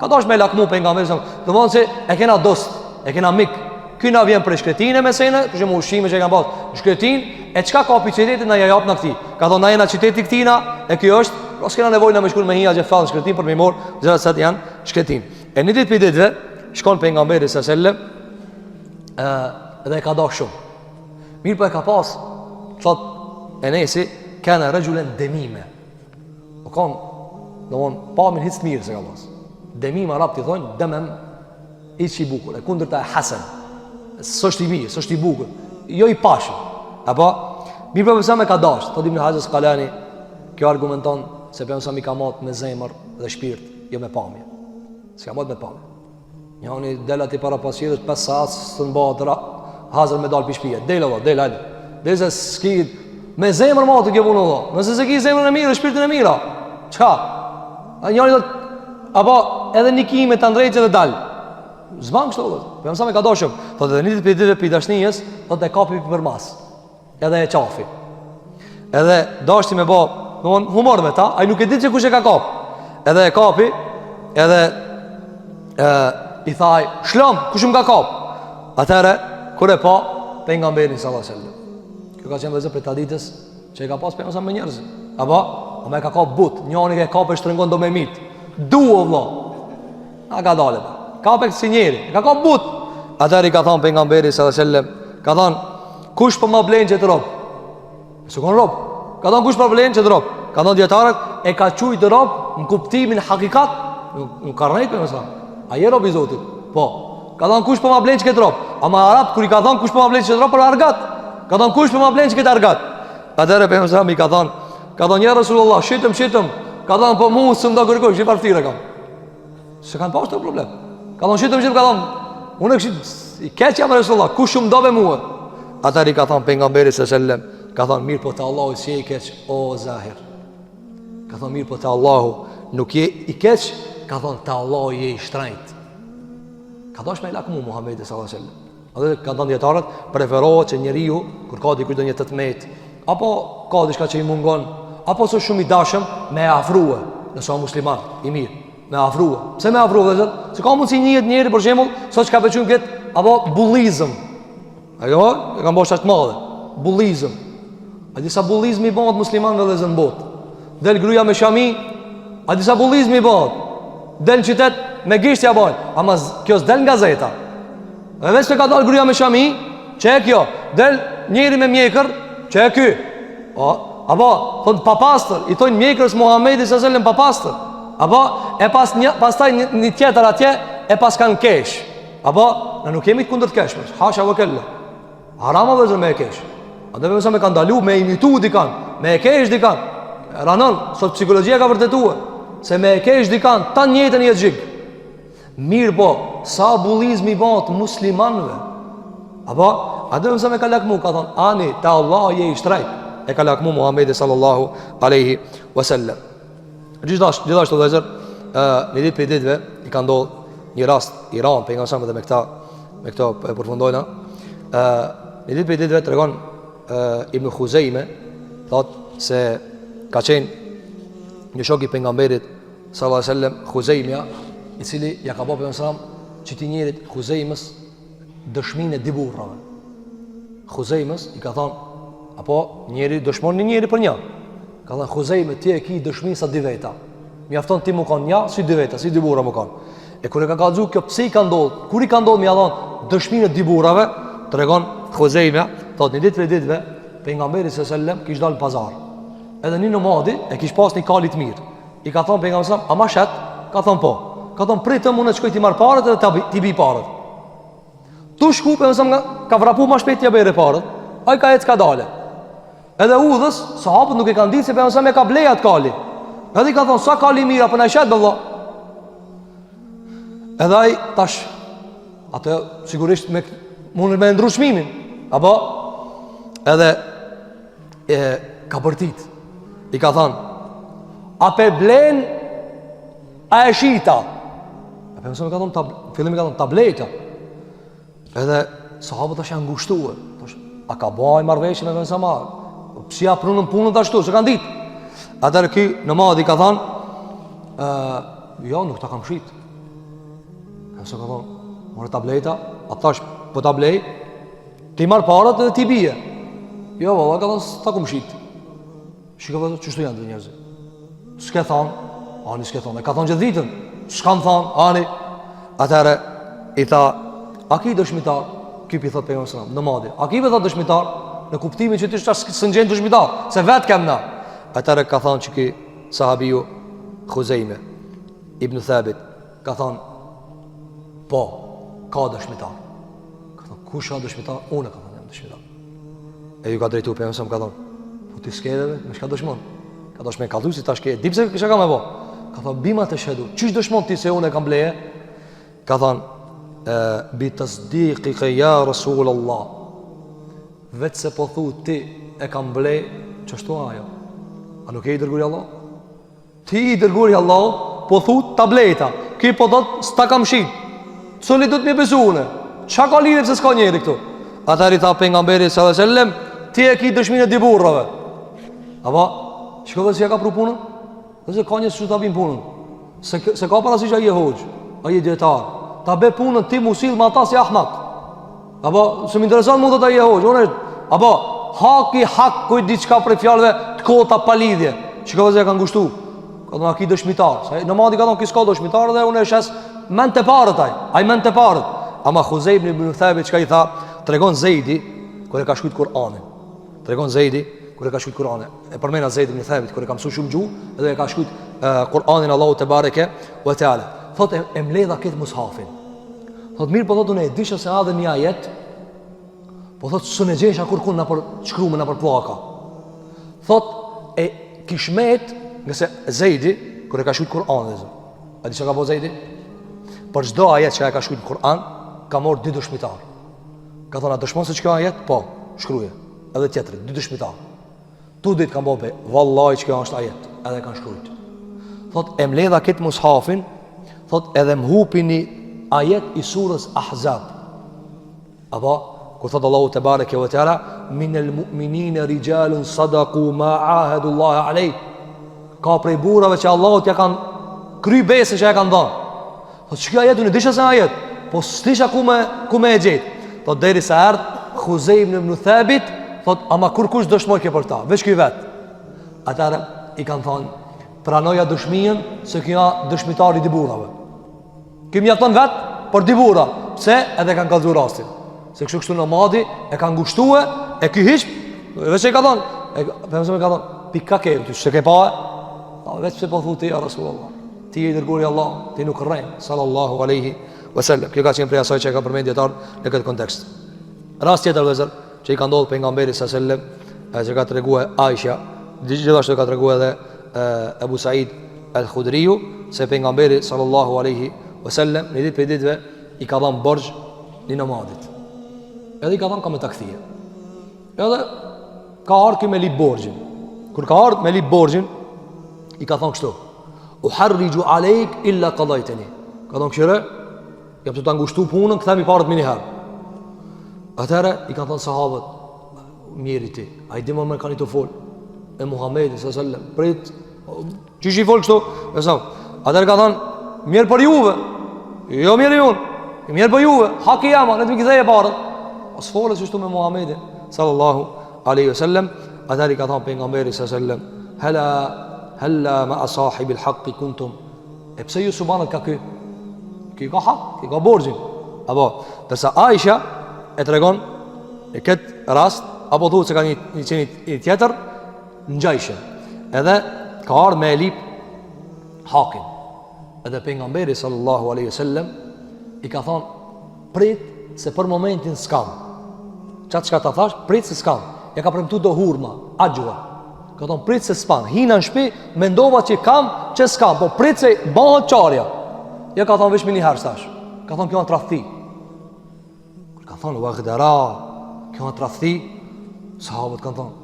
ka dash me lakmu pejgamberi sallallahu alaihi wasallam. Do thonë se e kena dost, e kena mik. Ky na vjen për shkretinë me sene, për shembull ushqime që kanë pas. Shkretinë, e çka ka pi qytetit na ja jap na këti. Ka thonë na jena qyteti këtina, e ky është, pra s'kena nevojë na më shkon me hija që fal shkretinë për më mor, gjëra sa janë shkretinë. E një ditë për ditëve shkon pejgamberi sallallahu alaihi wasallam, dhe ka dashur shumë. Mirë po e ka pas, thot Enesi, kana rajulan demime. O kon, domon pamin hiç mirë se ka pas. Demim arab ti thonë demem hiç i bukur, e kundërta e hasan. S'është i mirë, s'është i bukur, jo i pashëm. Apo mirë po pse më ka dashur, thot Ibn Hajar Asqalani, kjo argumenton se pse mi ka marrë me zemër dhe shpirt, jo me pamje. S'ka marrë me pamje. Njëri delat i para pasjedhës 5 saat së mbahet hazër me dal pi shtëpia. Del valla, del hajde. Desa ski me zemër më të ke punë valla. Nëse se ke zemrën e mirë, shpirtin e mirë. Çka? A njëri do apo edhe nikime ta ndrejtë dhe dal. Zban kështu valla. Po jam sa me ka dashur. Thotë edhe nitet për ditëve për dashnijës, thotë e kapi për mas. Edhe e qafi. Edhe dashti me bë, domthon humor me ta, ai nuk e di se kush e ka kap. Edhe e kapi, edhe i thaj, shlom, kush më ka kap? Atëre, kur e pa, pejgamberin sallallahu alaihi wasallam. Kjo ka qenë vëzë për traditës që e ka pas pejgamberi me njerëz. Apo, me ka kap but, njëri e kap e shtrëngon do me mit. Duo vëlla. A ka dalë. Kapek si njeri, ka kap but. Atëri ka thënë pejgamberi sallallahu alaihi wasallam, ka thënë, kush po më blen që të rob? Se kon rob. Ka thënë kush po blen që të rob? Ka thënë dietarët e ka çujt rob në kuptimin hakikat, nuk ka rrejt për mësa. A je rob i Zotit? Po. Ka thënë kush po ma blen që këtë rob? Ama arab kur i ka thënë kush po ma blen që këtë rob për argat. Ka thënë kush po ma blen që këtë argat. Atëherë për mësa mi ka thënë ja Rasulullah, shitëm. Ka thënë po mu së më do kërkoj, që i parftire kam. Se kanë pas të problem. Ka thënë shitëm, ka thënë, unë i keq jam Rasulullah, kush më do be muë? Atëherë i ka thënë pejgamberi sallallahu, ka thënë mirë po te Allahu si je i keq, o Zahir. Ka thënë mirë po te Allahu nuk je i keq, ka thonë të Allah je i shtrajt. Ka dash me i lakmu Muhammedi sallallahu alaihi wasallam. Edhe ka thënë dietarët, preferohet që njeriu kur ka dikush ndonjë 18, apo ka diçka që i mungon, apo është shumë i dashëm me afrua, nëse është musliman i mirë, me afrua. Pse me afrua vëllazër? Se ka mundsi njëri për shembull, sot çka bëjmë këtë apo bullizëm. Ajo e kanë bërë të madhe. Bullizëm. A disa bullizmi bëhet musliman vëllazër në botë. Del gruaja me shami, a disa bullizmi bëhet. Del në qytet me gishtja bojnë. Ama kjo s'del nga gazeta. Dhe veç të ka dalë gruaja me shami, që e kjo? Del njeri me mjekër, që e ky? Apo, thonë papastër, i thonë mjekërës Muhammedi së zëllën papastër. Apo, e pastaj një tjetër atje, e pas kanë kesh. Apo, në nuk jemi të kundër të keshme. Hasha vë kelle. Harama vëzër me e kesh. A dhe me kanë dalu, me imitu dikan, me e kesh dikan. Ranon, sot psikologjia ka vërtetuar se me e kesh dikan, ta njëtën jetë gjik. Mirë po, sa bullizmi bëhet muslimanve. Apo, a dhe me ka lakmu, ka thonë, ani, ta Allah je i shtrajt. E ka lakmu Muhammedi sallallahu aleyhi wasallam. Gjithashtu të dhezër, një ditë për ditëve, i ka ndodhë një rast Iran, për nga samë dhe me këta përfundojna. Një ditë për ditëve të regon Ibn Khuzejme, thotë se ka qenë një shok i pejgamberit sallallahu alaihi wasallam, Khuzejmja, i cili ja ka bërë pejgamberi që ti njerit Khuzejmës dëshminë e dy burrave. Khuzejmës i ka thonë, apo njeri dëshmon një njeri për një. Ka thonë Khuzejme, ti e ki dëshminë sa dy veta. Mjafton ti më kanë një, si dy veta, si dy burra më kanë. E kur e ka kallzu kjo pse i ka ndodhur? Kur i ka ndodhur më ia dhon dëshminë e dy burrave, tregon Khuzejmja, thotë një ditë për ditëve pejgamberi sallallahu alaihi wasallam kish dalë në pazar. Edhe një nomadi e kish pas një kalit mirë. I ka thonë pejgamberi sallallahu alaihi wasallam, "A ma shet?" Ka thonë po. Ka thonë pritëm unë të shkoj ti marr parët edhe ti bi parët. Tu shku pejgamberi sallallahu alaihi wasallam ka vrapu më shpejt t'ia bëre parët. Ai ka ecë ka dalë. Edhe udhës, sahabët nuk e kanë ditë se pejgamberi sallallahu alaihi wasallam e ka blej atë kali. Edhe i ka thonë, "Sa kali mirë apo na shet valla?" Edhe ai tash atë sigurisht mund me ndru çmimin. Apo edhe ka bërtit. I ka thonë, A pe blen, a e shita. A pe mësëm ka thonë, fillim ka thonë tableta. Edhe sahabët është janë ngushtuë. A ka baj marveshje me mësë marë? Pësia prunën punën të ashtu, se kanë ditë. Atër ki në madhi ka thonë, jo, nuk ta kam shit. Mësë ka thonë, mërë tableta, a thash po tablej, ti marë parët edhe ti bije. Jo, valla, ka thonë, ta kam shit. Shika vëzë, qështu janë të njerëzit? S'ke thonë, ani s'ke thonë, e ka thonë gjithë ditën, s'kam thonë, ani. Atëre, i tha, a ki dëshmitar, kipi thot për mësëram, në madhi, a ki be thot dëshmitar, në kuptimin që ti shtë së në gjenë dëshmitar, se vetë kem na. Atëre ka thonë që ki sahabiju Khuzejme, Ibn Thabit, ka thonë, po, ka dëshmitar. Ka thonë, kush ka dëshmitar? Une ka thonë, jam dëshmitar. E ju ka drejtu për mësëram, ka thonë, po ti s'kedeve, me shka dëshmon? Ka thonë, shme kallu si ta shke, dipse kësha ka me bo? Ka thonë, bima të shedu, qysh dëshmon ti se une kam bleje? Ka thonë, bi të sdiqike ja Rasul Allah, vetë se po thu ti e kam blej, qështu ajo? A nuk e i dërguri Allah? Ti i dërguri Allah, po thu tableta, ki po thot s'ta kam shit, cëli du të mi besune, qa ka lidhe pëse s'ka njeri këtu? Atër i tha pejgamberi sallallahu alaihi wasallam, ti e ki dëshmine di burrave. Apo, shkove si ja ka pru punën? Dhe se ka njës që ta vim punën, se ka parasi që a je hoqë, a je djetar, ta be punën ti musil ma ta si ahmak. Apo, se më interesant mu dhe ta je hoqë, apo, haki hak kujt diçka për fjalëve të kota pa lidhje. Shikova se ja kanë ngushtu. Ka thonë aki dëshmitar. Sa në madi ka thonë ki s'ka dëshmitar dhe unë e shes men të parët ai men të parët. Ama Khuzejb ibn Thabit çka i tha, tregon Zejdi kur e ka shkruajtur Kur'anin. Tregon Zejdi kur e ka shkruajtur Kur'anin. E përmend Zejdi ibn Thabit kur e ka mësuar shumë gjuhë dhe e ka shkruajtur Kur'anin Allahu te bareke ve teala. Thotë e mbledha këtë mushafin. Thotë mirë, po thotë unë e disha se hadhe një ajet. Po thotë së në gjesha kur kun në për shkrume në për plaka. Thotë e kishmet nëse Zejdi kër e ka shkruajtur Kur'an dhe zë. A di që ka po Zejdi? Për çdo ajet që e ka shkruajtur Kur'an ka morë 2 dëshmitar. Ka thonë a dëshmon se që ka ajet? Po, shkruje. Edhe tjetëri, 2 dëshmitar. Tu ditë kanë bobe, vallaj që kjo është ajet. Edhe kanë shkrujt. Thotë e mledha këtë mushafin. Thotë edhe mhupi një ajet i surës Ahzab. Apo ku thotë Allahu te bareke ve teala minel mu'minina rijalun sadaqu ma ahadullahi alej. Ka prej burrave që Allahut ja kanë kry besën që ja kanë dhënë. Thotë çka ajet unë disha se ajet, po s'disha ku me e gjet. Thotë derisa erdh Khuzejb ibn Thabit, thotë ama kur kush dëshmoj ke për ta, veç ky vet. Atëra i kanë thonë pranoja dëshminë se kjo dëshmitari i burrave. Kim mjafton vet për di burra. Pse? Edhe kanë kallzu rastin. Se kështu në madi e kanë ngushtue, e ky hiç veç e ka thonë, e ka thonë, pika ke ti se ke pa, veç pse po thotë ja Rasulullah. Ti i dërguari Allah, ti nuk rrej sallallahu alaihi wasallam. Kjo ka qenë prej asaj që ka përmendur dietar në këtë kontekst. Rast tjetër vëllazër që i ka ndodhur pejgamberi sallallahu alaihi wasallam, që ka treguar Aisha, gjithashtu ka treguar edhe Abu Said al-Khudriu, se pejgamberi sallallahu alaihi wasallam në ditë për ditëve i ka dhënë borxh në namadit. Edhe i ka dhënë ka me takthie. Edhe ka ardhur me lip borxhin. Kur ka ardhur me lip borxhin, i ka thënë kështu: "Uharriju alejk illa qadaytani." Ka thënë këshire, jam të ta ngushtu punën, kthemi parët më një herë. Atëherë i ka thënë sahabët, mirë ti, ai dhe më kanë të fol e Muhamedit sallallahu alaihi wasallam. Prit, çish i fol kështu? Atëherë ka thënë, mirë për juve. Jo mirë unë. Mirë për juve. Haki jam, ne të më kthej parët. As folës kështu me Muhamedit sallallahu alaihi wasallam. Atëherë i ka thënë pejgamberi sallallahu alaihi wasallam, Halla ma asahibi l-haqqi kuntum. E pse ju subhanët ka ky? Ky ka hak, ky ka borxhin. Apo, dërsa Aisha e tregon në këtë rast, apo thuhet se ka një qenë tjetër në gjajshën. Edhe ka ardhur me lip hakin. Edhe pejgamberi sallallahu alaihi wasallam i ka thonë, prit se për momentin s'kam. Çka ta thash, prit se s'kam. Ja ka premtuar do hurma, axhua. Ka thonë prit se s'pan, hina në shpi, mendova që kam, që s'kam, po prit se bëhet qarja. Ja ka thonë vishmi një herë stash. Ka thonë kjo në trathti. Ka thonë vagdara, kjo në trathti. Sahabët kanë thonë,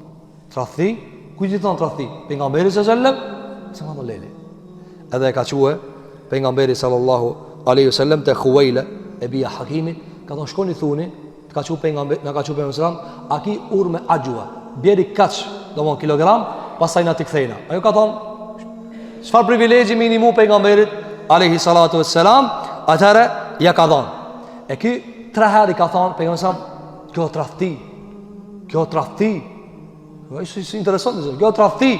trathti? Kujtë i thonë trathti? Pejgamberi sallallahu alaihi wasallam? se ma do leli. Edhe e ka quhe pejgamberi sallallahu alaihi wasallam te Khuwaila e bia Hakimit, ka thonë shkoni thuni, ka quhe pejgamberi, na ka quhe pejgamberi sallam, a ki urme ajwa, bjeri kaç, domon kilogram, pastaj na ti kthejna. Ajo ka thonë, çfarë privilegji minimu pejgamberit alaihi salatu wassalam, atëre ja ka thonë. E ky 3 herë ka thonë pejgamberi sallam, kjo tradhti. Si interesant është, kjo tradhti.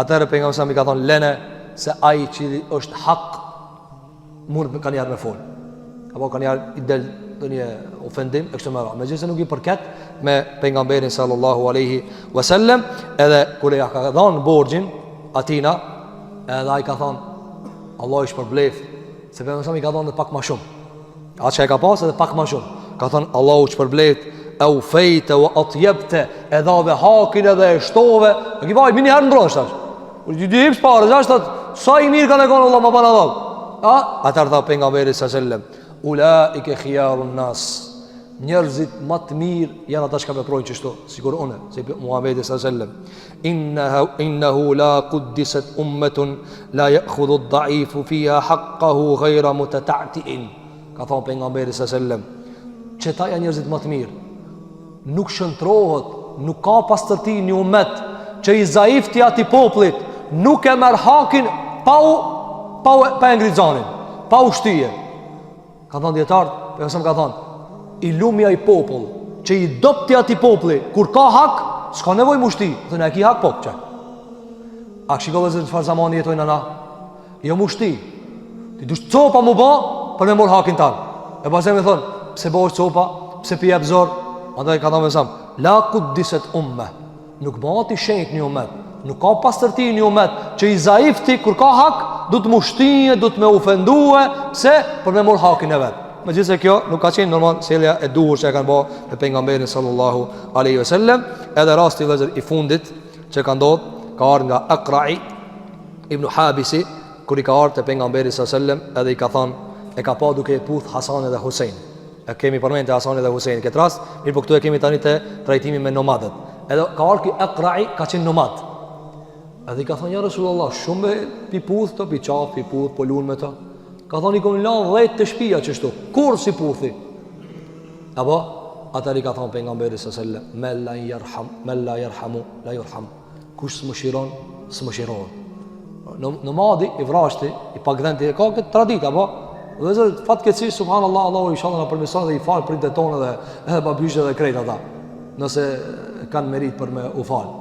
Atëre pejgamberi sallam i ka thonë lene se ai që është hak mund kanë jarë me fol. Apo kanë jarë i del një ofendim e kështu me radhë. Megjithëse nuk i përket me pejgamberin sallallahu alaihi wasallam, edhe kur ja ka dhënë borxhin atina, edhe ai ka thonë Allah i shpërbleft, se pejgamberi i ka dhënë pak më shumë. Atë që e ka pas edhe pak më shumë. Ka thonë Allahu shpërbleft, au fejte wa atjebte, edhave hakin edhe e shtove. E ki vaj, mini herë në bronë shtash. Ti di hip spare, sa i mirë kanë e konë Allah më banë adhal. Atër tha pejgamberi sallam, ulaike khiyarun nas, njerëzit më të mirë janë ata që veprojnë kështu, sikur unë, si Muhamedi sallam, innahu la quddisat ummatun la ya'khudhu ad-da'ifu fiha haqqahu ghayra mutata'tin. Ka thonë pejgamberi sallam, çeta janë njerëzit më të mirë. Nuk shëntrohet, nuk ka pastërti një umet që i zaifti ati poplit nuk e merr hakin pa e ngrizanin, pa u shtyje. Ka thonë djetarët, përësëm ka thonë, i lumja i popull që i dopti ati popli, kur ka hak, s'ka nevoj mu shti. Thënë e ki hak po, që? A këshiko dhe zërë të farë zamani jetojnë na? Jo mu shti. Ti dush copa mu ba për me mor hakin tanë. E pasem e thonë, pse bo është copa, pse pi e bëzor. Andaj ka thonë mësam, la kuddiset umme, nuk bati shenjt një umet, nuk ka pastërti një umet që i zaifti, kur ka hak, du të mushtije, du të me ufendue, se për me mor hakin e vetë. Me gjithse kjo nuk ka qenë normal selja e duhur që e kanë ba e pejgamberin sallallahu aleyhi ve sellem. Edhe rasti vëllezër i fundit që ka ndodhë, ka ardhur nga Akra'i ibn Habisi, kur i ka ardhur te pejgamberi sallallahu aleyhi ve sellem, edhe i ka thonë, e ka pa duke e puth Hasan dhe Husein. E kemi përmend te Hasan dhe Husein këtë rast, mirë po këtu e kemi tani te trajtimi me nomadët. Edhe ka ardhur ky Akra'i, ka qenë nomad. Edhe i ka thonë ja Rasulullah, shumë pi puth to, pi qaf, pi puth, po lun me to. Ka thonë i kom lanë 10 të shpia qështu, kur si puthi. Apo, atër i ka thonë pejgamberi sallallahu aleyhi ve sellem, me la yarhamu, la yurham. Kush s'më shiron, s'më shiron. Nomadi, i vrashti, i pagdhenti, ka këtë tradit, apo? Dhe zërë, fatkeqësi, subhanallah, Allahu inshallah na përmirëson dhe i falë printet tonë dhe edhe babyshe dhe krejt ata, nëse kanë merit për me u falë.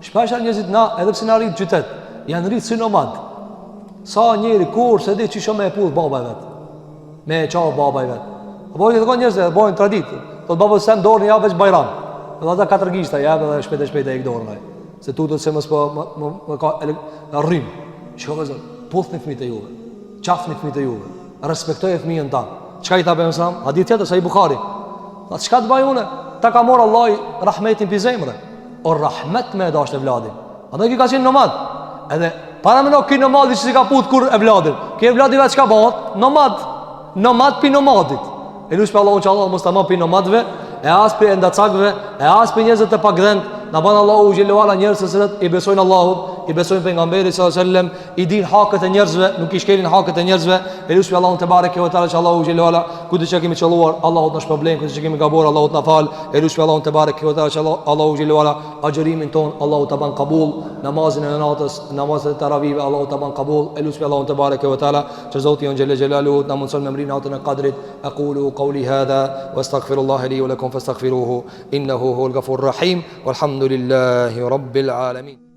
Shpesha njëzit na, edhe pse na rritë qytet, janë rritë si nomad. Sa njeri kur se di që shumë me e puth baba e vetë, me e qavë baba e vetë. Apo i të ka njërës dhe bojnë traditë, të baba se më dorën ja veç bajram, dhe ata 4 gishta jabë dhe shpejt e i këdorën. Se tutët se mësë më ka rrim. Shko vëzër, puth një fëmijët e juve, qaf një fëmijët e juve, respektoj e fëmijën ta. Qka i ta për mësram? Hadith tjetër, sa i Bukhari. Tha, qka të baj une? Ta ka morë Allah i rahmetin për zemre. O rahmet me e dasht e vladin. Ata ki ka qenë nomad. Edhe para me nuk ki nomadi që si ka puth kur e vladin. Ki e vladin vetë qka bëhat? Nomad pi nomadit. E lush për Allah unë që Allah mos të ma pi nomadve, e as për endacakve, e as për njëzët të pakdhend. Në banë Allahu u gjelluala njërës e sëllet i besojnë Allahut, i besojnë pejgamberi sallam, i din hakët e njerëzve, nuk i shkelin hakët e njerëzve. E lusë për Allahun të barek e vëtale që Allahu u gjelluala, këtë që kemi qëlluar, Allahut në shpërblen, këtë që kemi gabor, Allahut në fal. E lusë për Allahun të barek e vëtale që Allahu u gjelluala, agjerimin ton, Allahut të ban kabul, namazin e natës, namazin e taravive, Allahut të ban kabul. E lusë për Allahun të barek e vëtale që Zoti on gjelle gjelaluhu na mundson me mri natën e qadrit. Aqulu qawli hadha wastaghfirullaha li wa lakum fastaghfiruhu innahu huwal ghafurur rahim. Walhamdulillahi rabbil alamin.